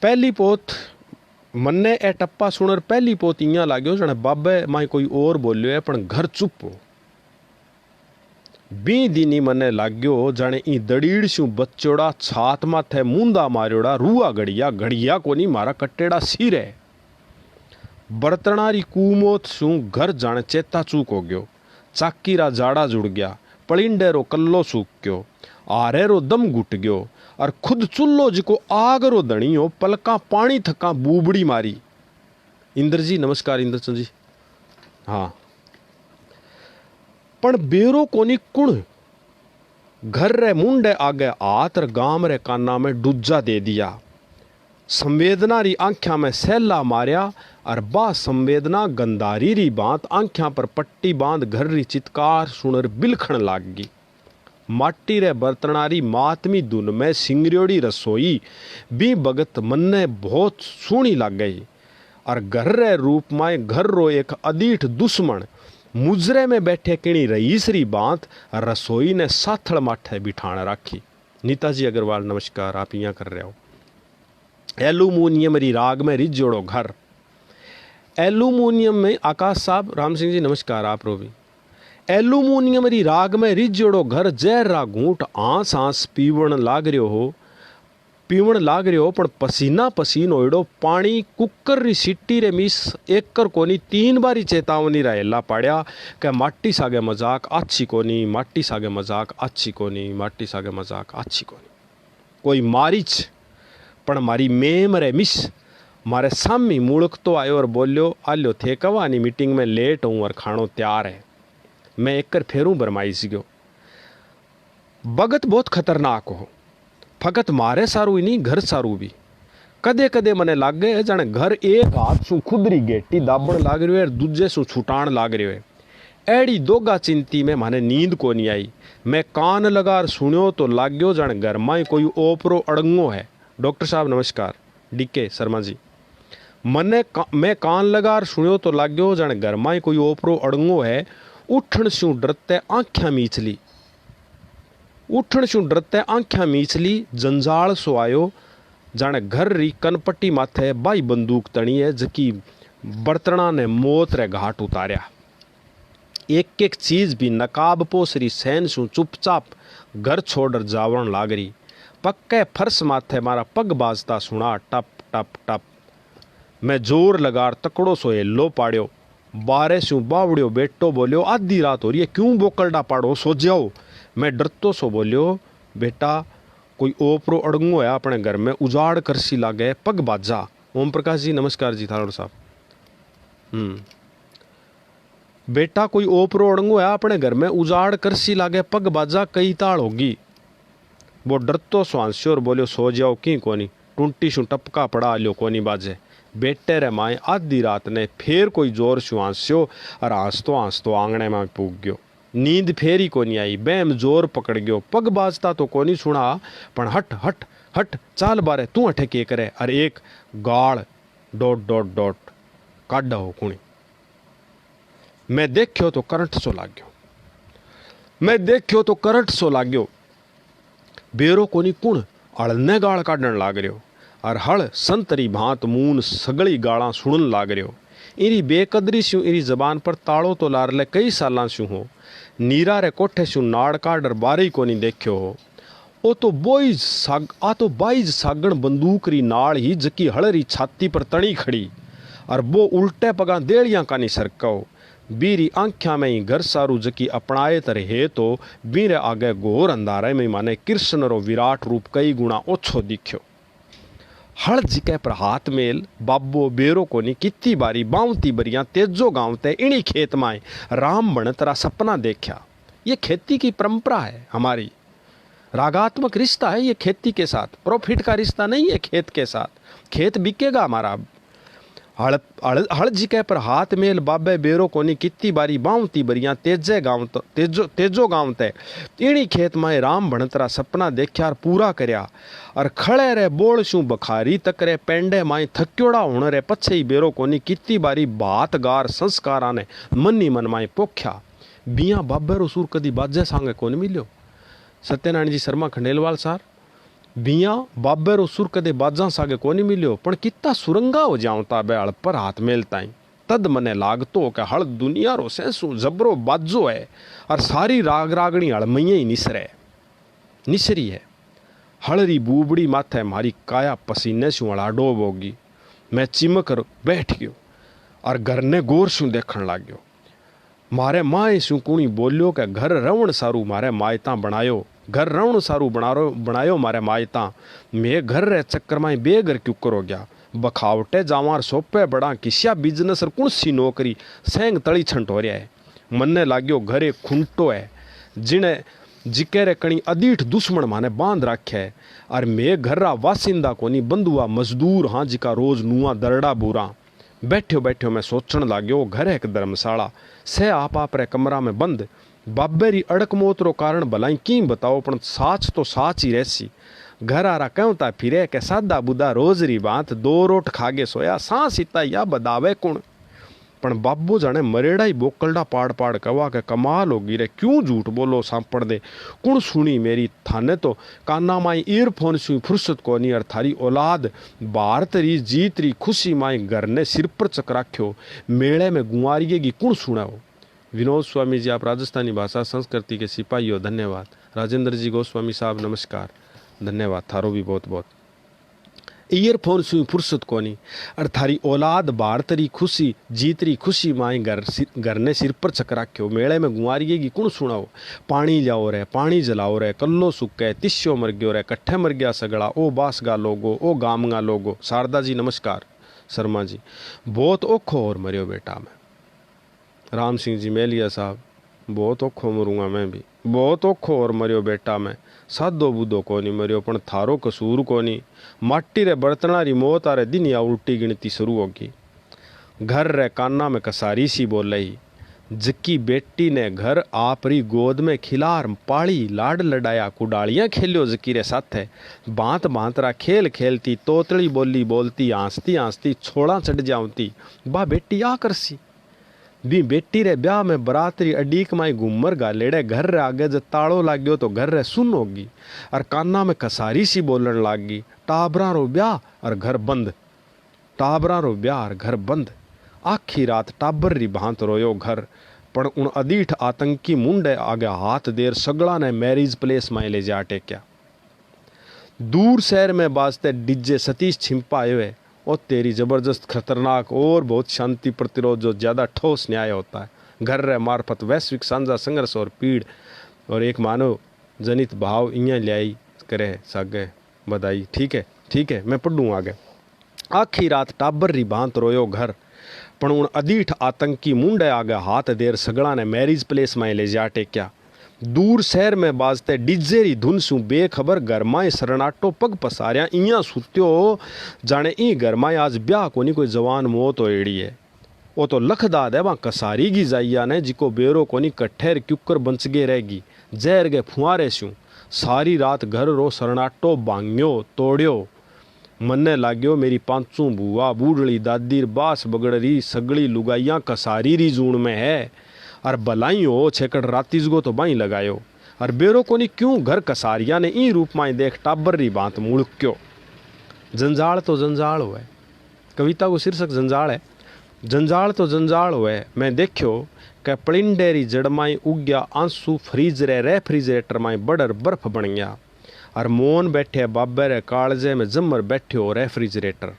पहली पोत मन्ने ए टप्पा सुनर पहली पोतियाँ लाग्यो जाने बाबे माई कोई और बोलियो है, पण घर चुप हो। बी दिनी मने लाग्यो जाने ई दड़ीड़ शू बच्चोड़ा छात माथे मूंदा मार्योड़ा रूआ घड़िया घड़िया कोनी मारा कट्टेड़ा सिर है। बर्तनारी कुमोत शू घर जाने चेता चूक हो गयो, चाकी रा जाड़ा जुड़ गया, पलिंडे रो कल्लो सूख गयो, आरे रो दम घुट गयो, और खुद चुल्लो जिको आग रो दणियो पलका पानी थका बूबड़ी मारी। इंद्र जी नमस्कार, इंद्रचंद जी हाँ। पण बेरो कोनी कुण घर रे मुंडे आगे आतर गाम रे काना में डुज्जा दे दिया, संवेदना री आंख्या में सैला मारिया, और बा संवेदना गंदारी री बात आंख्या पर पट्टी बांध घर री चित्कार सुनर बिलखण लाग गई। माटी रे बर्तनारी मातमी धुन में सिंगरियोड़ी रसोई भी भगत मन्ने बहुत सोहनी लाग गई, और घर रे रूप में घर रो एक अदीठ दुश्मन मुजरे में बैठे किणी रईसरी बात रसोई ने साथड़ माठे बिठाण राखी। नीताजी अग्रवाल नमस्कार, आप यहाँ कर रहे हो। एल्यूमिनियम री राग में रिज जोड़ो घर, एल्यूमिनियम में आकाश साहब राम सिंह जी नमस्कार, आप रो भी। एल्यूमिनियम री राग में रिज जोड़ो घर, जहर रा घूंट आंस आंस पीवण लाग रहो हो, पीवण लाग रह्यो पण पसीना पसीन होयडो पानी कुकर री सीटी रे मिस एकर कोनी 3 बारी चेतावनी रहेला पाड्या के माटी सागे मजाक आछी कोनी, माटी सागे मजाक आछी कोनी, माटी सागे मजाक आछी कोनी। कोई मारीच पण मारी मेम रे मिस मारे सामी मुड़क तो आयो और बोलियो आल्यो थे कवानी मीटिंग में लेट हूँ और खानो तैयार है। मैं एक कर फेरूं बरमाइश गयो। बगत बहुत खतरनाक हो, फकत मारे सारू ही नहीं घर सारू भी। कदे कदे मने लाग गए जाने घर एक हाथ सु खुदरी गेटी दाबण लाग रह्यो है, दूजे सु छुटाण लाग रह्यो है। एड़ी दोगा चिंती में माने नींद को नहीं आई। मैं कान लगार सुन्यो तो लाग्यो जाने घर में कोई ओपरो अड़ंगो है। डॉक्टर साहब नमस्कार, डीके शर्मा जी। मैं कान लगार सुन्यो तो लाग्यो जाने घर में कोई ओपरो अड़ंगो है। उठण शू डरते आंख्या मीचली, उठण शू डरते आंख्या मीचली। जंजाल सो आयो जाने घर री कनपट्टी माथे बाई बंदूक तणी है जकी बर्तना ने मौत रे घाट उतार्या। एक एक चीज भी नकाब पोसरी सैन शू चुपचाप घर छोड़ जावण लागरी। पक्के फर्श माथे मारा पग बाजता सुना टप टप टप। मैं जोर लगार तकड़ो सो हेलो पाड्यो। बारे शू बावड़ियो बेटो बोलियो आधी रात हो रही है क्यों बोकलडा पाड़ो सो जाओ। मैं डरतो सो बोलियो बेटा कोई ओपरो अड़ंगो है अपने घर में उजाड़ करसी लागे पग बाजा। ओम प्रकाश जी नमस्कार जी थारोड़ साहब। बेटा कोई ओपरो अड़ंगो है अपने घर में उजाड़ करसी लागे पग बाजा कई ताल होगी। वो डरतो सो हंस्यो और बोलियो सो जाओ की कोनी टूंटी शू टपका पड़ा लियो कोनी बाजे। बेटे रे माए आधी रात ने फेर कोई जोर शू हंस्यो और हंसतो हंसतो आंगणे में पूग गयो। नींद फेरी कोनी आई, बैम जोर पकड़ गयो। पग बाजता तो कोनी सुना पण हट हट हट चाल बारे तू अठे के करे। और एक गाल डॉट डॉट डॉट काढ़ा हो कुणी। मैं देखियो तो करंट सो लाग्यो, मैं देखियो तो करंट सो लाग्यो। बेरो कोनी कुण अळने गाल काढ़न लाग रह्यो और हळ संतरी भांत मून सगली गालां सुणन लाग रह्यो। इरी बेकदरी शू इरी जबान पर ताड़ो तो लारले कई सालां शू हो। नीरा रे कोठे शू नाड़ काढ़ बारी कोनी देखियो हो। ओ तो बाईज सागण बंदूक री नाड़ ही जकी हळरी छाती पर तणी खड़ी और वो उल्टे पगा देड़ियां कानी सरकाओ। बीरी आंख्या में ही घर सारू जकी अपनाए तर है तो बीरे आगे घोर अंधारे में माने कृष्ण रो विराट रूप कई गुणा ओछो दिख्यो। हल जिके पर हाथ मेल बाबो बेरो कोनी कित्ती बारी बावती बरियां तेजो गांवते इणी खेत माए राम बनतरा सपना देखा। ये खेती की परंपरा है हमारी, रागात्मक रिश्ता है ये खेती के साथ, प्रॉफिट का रिश्ता नहीं है खेत के साथ। खेत बिकेगा हमारा। हल जिके पर हाथ मेल बाबे बेरो कोनी कित्ती बारी बावती बरियां तेजो गांवते इणी खेत माए राम भणतरा सपना देखा पूरा करया। और खड़े रे बोल शू बखारी तकरे पेंडे माए थक्योड़ा होने रे पछे ही बेरो कोनी कित्ती बारी बात गार संस्कारा ने मनी मन माए पोख्या। बिया बाबे रो सुर कदी बाजे सांगे कोनी मिल्यो। सत्यनारायण जी शर्मा खंडेलवाल सार बिया बाबे रो सुर कदे बाजा सागे कोनी मिल्यो पण कित्ता सुरंगा हो जावता बे हळ पर हाथ मेलताई। तद मने लागतो के हळ दुनिया रो सेंसू जबरो बाजो है और सारी राग रागणी हळमई ही निसरी है। हळरी बूबड़ी माथे मारी काया पसीने शू हड़ाडोब होगी। मैं चिमक बैठ गयो और घर ने गौर शू देखण लाग्यो। मारे माए शू कुणी बोलियो के घर रवण सारू मारे मायता बनायो, घर रवण सारू बनायो मारे मायता। मैं घर रे चक्कर में बेघर क्यों करो गया। बखावटे जावार सोपे बड़ा किसिया बिजनेस और कुणसी नौकरी सेंग तली छंट हो रहा है। मन्ने लाग्यो घरे खुंटो है जिने जिके रे कणी अदीठ दुश्मन माने बांध राख्या है। और मैं घर रा वासिंदा कोनी बंधुआ मजदूर हाँ जिका रोज नुआ दरड़ा बूरा। बैठ्यो बैठ्यो मैं सोचण लाग्यो घर एक धर्मशाला से आप रे कमरा में बंद। बाबेरी अड़क मौत रो कारण भलाई की बताओ पण साच तो साच ही रहसी। घर आरा कहता फिरे के सादा बुदा रोजरी बात दो रोट खागे सोया सांस इता या बदावे कुण। पण बाबू जाने मरेड़ा ही बोकलडा पाड़ पाड़ कवा के कमाल होगी रे क्यों झूठ बोलो सांपड़ दे कुण सुनी मेरी थाने तो काना माई ईयरफोन सुई फुर्सत कोनी। और थारी औलाद भारत री जीत री खुशी माई घर ने सिर पर चकराख्यो मेले में गुआरिएगी कुण सुनाओ। विनोद स्वामी जी आप राजस्थानी भाषा संस्कृति के सिपाही हो, धन्यवाद। राजेंद्र जी गोस्वामी साहब नमस्कार, धन्यवाद, थारो भी बहुत बहुत। ईयरफोन सुई फुर्सत कोनी। और थारी औलाद बार तरी खुशी जीतरी खुशी माई घर ने सिर पर चक राख्यो। मेले में गुआरिएगी कुण सुनाओ। पानी लियाओ रे पानी जलाओ रे कल्लो सुके तिस्यो मर गयो रे कट्ठे मर गया सगड़ा ओ बास गा लोगो ओ गाम गा लोगो। शारदा जी नमस्कार। शर्मा जी बहुत औखो और मरियो बेटा मैं। राम सिंह जी मेलिया साहब बहुत औखो मरूंगा मैं भी, बहुत औखो और मरियो बेटा मैं। सादो बुदो कोनी मरियो पण थारो कसूर कोनी। माटी रे बर्तना री मौत आरे दिन या उल्टी गिनती शुरू होगी। घर रे काना में कसारी सी बोलई जक्की बेटी ने घर आपरी गोद में खिलार पाली लाड लडाया कुडालियां खेलियो जकी रे साथे बांत बांतरा खेल खेलती तोतली बोली बोलती आंसती आंसती छोड़ा चढ़ जाऊती। बा बेटी आ करसी भी बेटी रे ब्याह में बरातरी अडीक माई घूमर गालेड़े घर रे आगे जब ताड़ो लाग गयो तो घर रे सुन होगी। और काना में कसारी सी बोलन लाग गई टाबरा रो ब्याह और घर बंद, टाबरा रो ब्याह और घर बंद। आखी रात टाबर री भांत रोयो घर पण उन अदीठ आतंकी मुंडे आगे हाथ देर सगड़ा ने मैरिज प्लेस में ले जा टेक्या। दूर शहर में बाजते डीजे सतीश छिंपा आए और तेरी जबरदस्त खतरनाक और बहुत शांति प्रतिरोध जो ज़्यादा ठोस न्याय होता है। घर रे मार्फत वैश्विक साझा संघर्ष और पीड़ और एक मानव जनित भाव इं ल्याई करे सागे बधाई। ठीक है मैं पढ़ूँ आगे। आखी रात टाबर री भांत रोयो घर पण उन अदीठ आतंकी मुंडे आगे हाथ देर सगड़ा ने मैरिज प्लेस में ले जा टेक्या। दूर शहर में बाजते डीजे री धुन सु बेखबर गरमाए सरनाटो पग पसारिया इं सुत्यो जाने ई गरमाए आज ब्याह कोनी कोई जवान मौत होएड़ी है। वो तो लखदाद है वहाँ कसारी की जाइया ने जिको बेरो कोनी कट्ठेर क्युकर बंच गे रहेगी जहर गे फुआरे स्यूं। सारी रात घर रो सरनाटो बांग्यो तोड़ियो। मन्ने लाग्यो मेरी पांचों बुआ बूढ़ड़ी दादी बास बगड़री सगड़ी लुगाइयाँ कसारी री जून में है। और बलाई हो छेकड़ रातीजगो तो बाई लगायो। और बेरो कोनी क्यों घर कसारिया ने ई रूप में देख टाबर री बात मुड़क्यो। जंजाल तो जंजाल हुए, कविता को शीर्षक जंजाल है। जंजाल तो जंजाल हुए मैं देखियो कि पलिंडेरी जड़ माई उग्या आंसू फ्रीजरे रेफ्रिजरेटर माई बड़र बर्फ बन गया। और मोन बैठे बाबे रे कालजे में जमर बैठ्यो रेफ्रिजरेटर।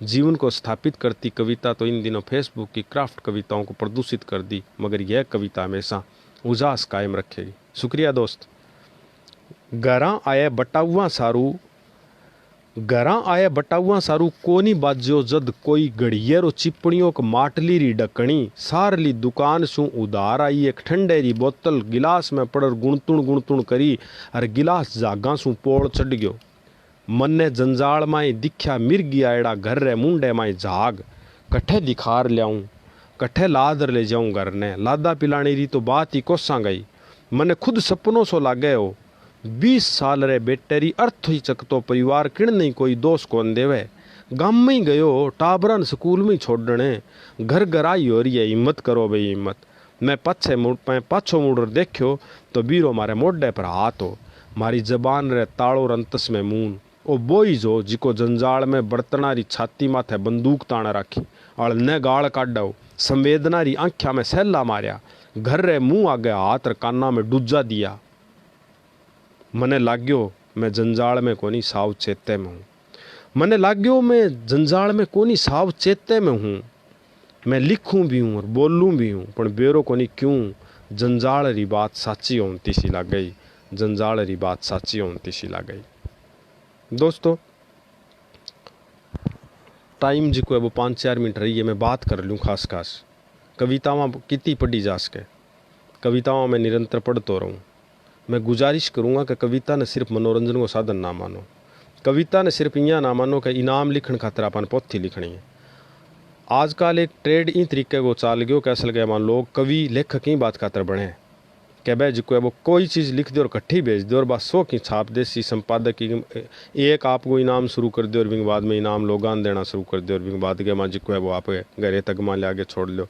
जीवन को स्थापित करती कविता तो इन दिनों फेसबुक की क्राफ्ट कविताओं को प्रदूषित कर दी, मगर यह कविता हमेशा उजास कायम रखेगी। शुक्रिया दोस्त। गरां आए बटाउआ सारू कोनी बाज्यो जद कोई गड़ियरो चिपड़ियों को माटली री डकणी सारली दुकान सु उधार आई एक ठंडे री बोतल गिलास में पड़र गुणतुण करी और गिलास जागा सु पोड़ चढ़ गयो। मन्ने जंजाल माई दिख्या मिर्गी आयड़ा घर रे मुंडे माई झाग कट्ठे दिखार लियाऊं कट्ठे लादर ले जाऊं घर ने लादा पिलानी री तो बात ही कोसा गई। मने खुद सपनों सो लागे हो 20 साल रे बेटेरी अर्थ ही चकतो परिवार किण नहीं कोई दोष कौन देवे। गाम में ही गयो टाबरन स्कूल में छोड़ने घर गराई हो रही है हिम्मत करो भाई हिम्मत। मैं पाछो मुड़ देखियो तो बीरो मारे मोडे पर हाथ हो मारी जबान रे ताड़ो रंतस में मून ओ बोई जो जिको जंजाल में बर्तना री छाती माथे बंदूक ताण राखी अड़ने गाल काढ़ो संवेदना री आंख्या में सहला मारिया घर रे मुंह आगे हाथ काना में डूजा दिया। मने लाग्यो मैं जंजाल में कोनी साव चेते में हूँ। मने लाग्यो मैं जंजाल में कोनी साव चेते में हूँ। मैं लिखूं भी हूँ और बोलूँ भी हूँ पर बेरो कोनी क्यों जंजाल री बात साची होती सी लग गई। जंजाल री बात साची होती सी लग गई। दोस्तों टाइम जी को है वो 5-4 मिनट रही है मैं बात कर लूँ खास कवितावां कितनी पढ़ी जा सके। कविताओं में निरंतर पढ़तो रहूँ। मैं गुजारिश करूँगा कि कविता ने सिर्फ मनोरंजन को साधन ना मानो। कविता ने सिर्फ इं ना मानो कि इनाम लिखण खातर अपन पोथी लिखनी है। आजकल एक ट्रेड इन तरीके को चाल गयो कैसे लगे मान लोग कवि लेखक ही बात खातर बने कि भाई जिको है वो कोई चीज़ लिख दे और इकट्ठी भेज दे और बस 100 की छाप दे सी संपादक की एक आपको इनाम शुरू कर दे और बिंग बाद में इनाम लोगान देना शुरू कर दे और बिंग बाद के माँ जिको है वो आप घरे तक मान ले आगे छोड़ लो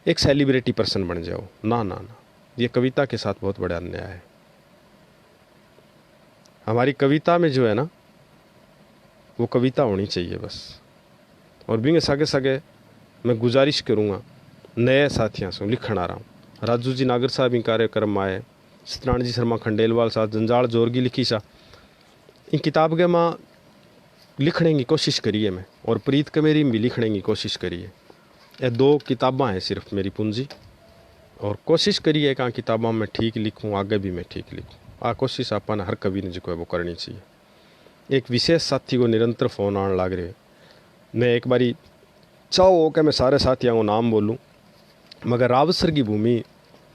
एक सेलिब्रिटी पर्सन बन जाओ। ना ना ना ये कविता के साथ बहुत बड़ा अन्याय है। हमारी कविता में जो है ना वो कविता होनी चाहिए बस। और बिंग सगे सगे मैं गुजारिश करूँगा नए साथियों से लिखण आ रहा हूँ। राजू जी नागर साहब इन कार्यक्रम में आए सत्यनारायण जी शर्मा खंडेलवाल साहब जंजाल जोरगी लिखी सा इन किताब के माँ लिखने की कोशिश करी है मैं, और प्रीत कमेरी में भी लिखने की कोशिश करी है। ये 2 किताबां हैं सिर्फ मेरी पूंजी, और कोशिश करी है कि किताबों में ठीक लिखूँ, आगे भी मैं ठीक लिखूँ। आ कोशिश अपन हर कवि ने जो है वो करनी चाहिए। एक विशेष साथी को निरंतर फ़ोन आने लग रहे, मैं एक बारी चाहो कि मैं सारे साथियों को नाम बोलूं, मगर रावसर की भूमि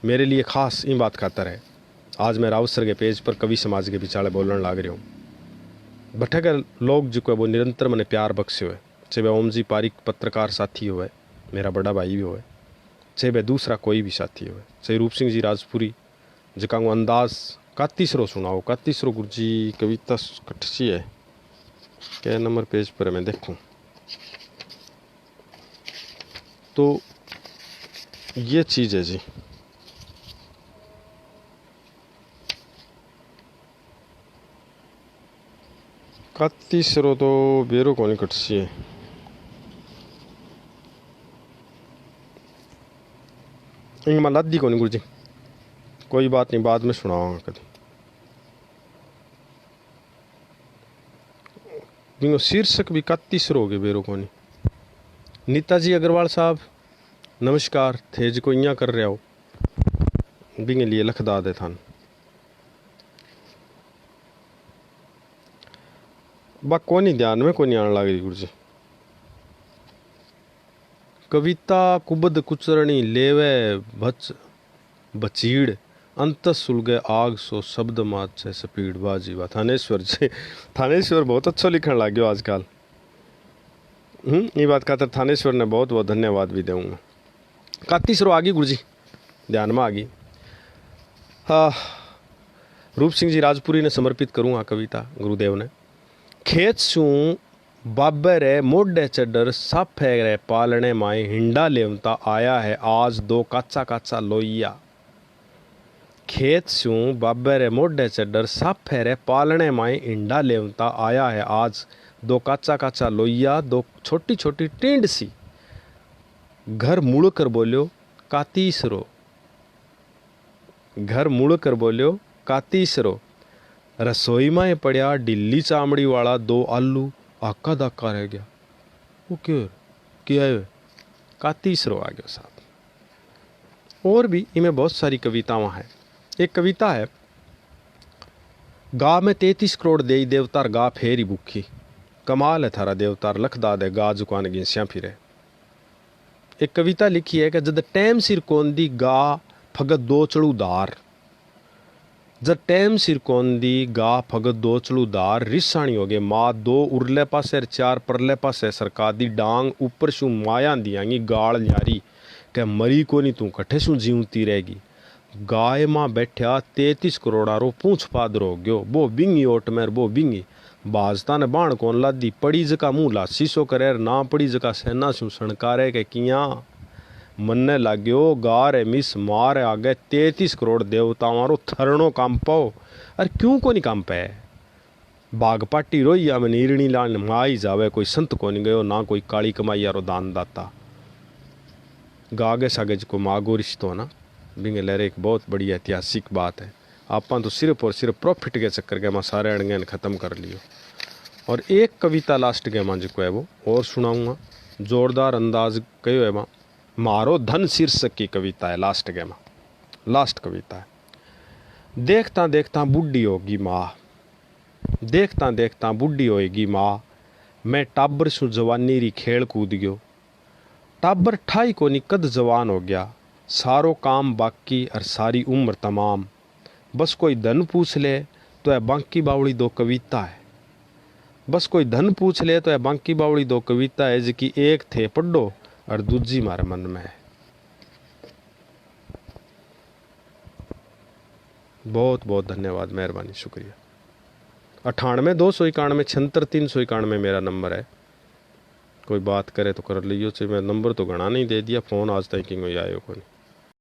मेरे लिए ख़ास इन बात खातर है। आज मैं रावसर के पेज पर कवि समाज के बिचाले बोलने लग रहा हूँ। बठेकर लोग जो है वो निरंतर मैंने प्यार बख्शे हुए, चाहे वह ओम जी पारिक पत्रकार साथी हुए, मेरा बड़ा भाई भी हुए, चाहे वह दूसरा कोई भी साथी हुए, चाहे रूप सिंह जी राजपुरी जिका को अंदाज 31 सुनाओ। 31 गुरु जी कविता कटसी है, क्या नंबर पेज पर है मैं देखूँ तो ये चीज़ है जी। तीसरो तो बेरो को नहीं कटसी है, इनमें लादी को नहीं गुरु जी, कोई बात नहीं, बाद में सुनाऊंगा कभी। बिंगो शीर्षक भी 31 हो गए बेरो को नहीं। नीताजी अग्रवाल साहब नमस्कार, थे जो को इं कर रहे हो बिंगे लिए लखदा दे थान। बा को नहीं ध्यान में को नहीं आने लगी गुरु जी। कविता कुबद कुचरणी लेवे बच बचीड़ अंत सुलगे आग सो शब्द मात से स्पीड। बाजी वाह थानेश्वर जी, थानेश्वर बहुत अच्छा लिखने लग गयो आजकल। ये बात खातर थानेश्वर ने बहुत बहुत धन्यवाद भी दूंगा। 31 आगी गुरु जी, ध्यान में आ गई। हाँ, रूप सिंह जी राजपुरी ने समर्पित करूँगा कविता गुरुदेव ने। खेत सू बाबे रे मोडे चडर साफे रे पालने माए हिंडा लेवता आया है आज 2 काचा काचा लोइया। खेत सू बाबे रे मोडे चडर साफे रे पालने माए हिंडा लेवता आया है आज 2 काचा काचा लोइया। 2 छोटी छोटी टींड सी घर मुड़ कर बोल्यो कातीसरो। घर मुड़ कर बोल्यो कातीसरो। रसोई में पड़ा ढिल्ली चामड़ी वाला 2 आलू आका दाका रह गया। वो क्या है? कातीसरो आ गया साहब। और भी इनमें बहुत सारी कविताएं हैं। एक कविता है, गा में 33 करोड़ दे देवतार गा फेरी भूखी। कमाल है थारा देवतार लखदा दे गा जुकान गिनसियां फिरे। एक कविता लिखी है कि जद टैम सिर कोंदी गा फगत 2 चड़ूदार। जब टैम सिर कोंदी गा फगत 2 चड़ूदार। रिसाणी हो गए माँ 2 उरले पासे 4 परले पासे सरका दी डांग ऊपर शू माया दियांगी गाड़ न्यारी के मरी को नहीं तू कट्ठे शू जीवती रहेगी। गाय माँ बैठा 33 करोड़ारो पूछ पादर हो गयो। वो बिंगी ओट मेर वो बिंगी बाजता ने बाण कौन लादी। पड़ी जका मुँह ला शीशो करे ना पड़ी जका सेना शू सणकारे के किया मन्ने लाग्यो गा रे मिस मार आगे 33 करोड़ देवताओं थरणो कांपो। अरे क्यों को नहीं कांपे? बागपाटी रोइया में नीरणी लान माई जावे कोई संत को नहीं गयो ना कोई काली कमाई यारो दान दाता। गागे सागे को मागो रिश्तो ना बिंगे लहरे एक बहुत बड़ी ऐतिहासिक बात है। आपा तो सिर्फ और सिर्फ प्रॉफिट के चक्कर के माँ सारे अड़ंगन ख़त्म कर लियो। और एक कविता लास्ट के माँ जो है वो और सुनाऊँगा, जोरदार अंदाज कहो है माँ मारो धन शीर्षक की कविता है। लास्ट के माँ लास्ट कविता है। देखता देखता बुढ़ी होगी माँ, देखता देखता बुढ़ी होएगी माँ। मैं टाबर सु जवानी री खेल कूद गयो। टाबर ठाई को निकद जवान हो गया। सारो काम बाकी और सारी उम्र तमाम। बस कोई धन पूछ ले तो है बांकी बावड़ी 2 कविता है। बस कोई धन पूछ ले तो है बांकी बावड़ी 2 कविता है जिकी एक थे पढ़ो और दूजी मारे मन में है। बहुत बहुत धन्यवाद, मेहरबानी, शुक्रिया। 98 291 76 391 मेरा नंबर है। कोई बात करे तो कर लियो। चाहिए मैं नंबर तो गणा नहीं दे दिया, फ़ोन आज तक क्यों आयो कोई।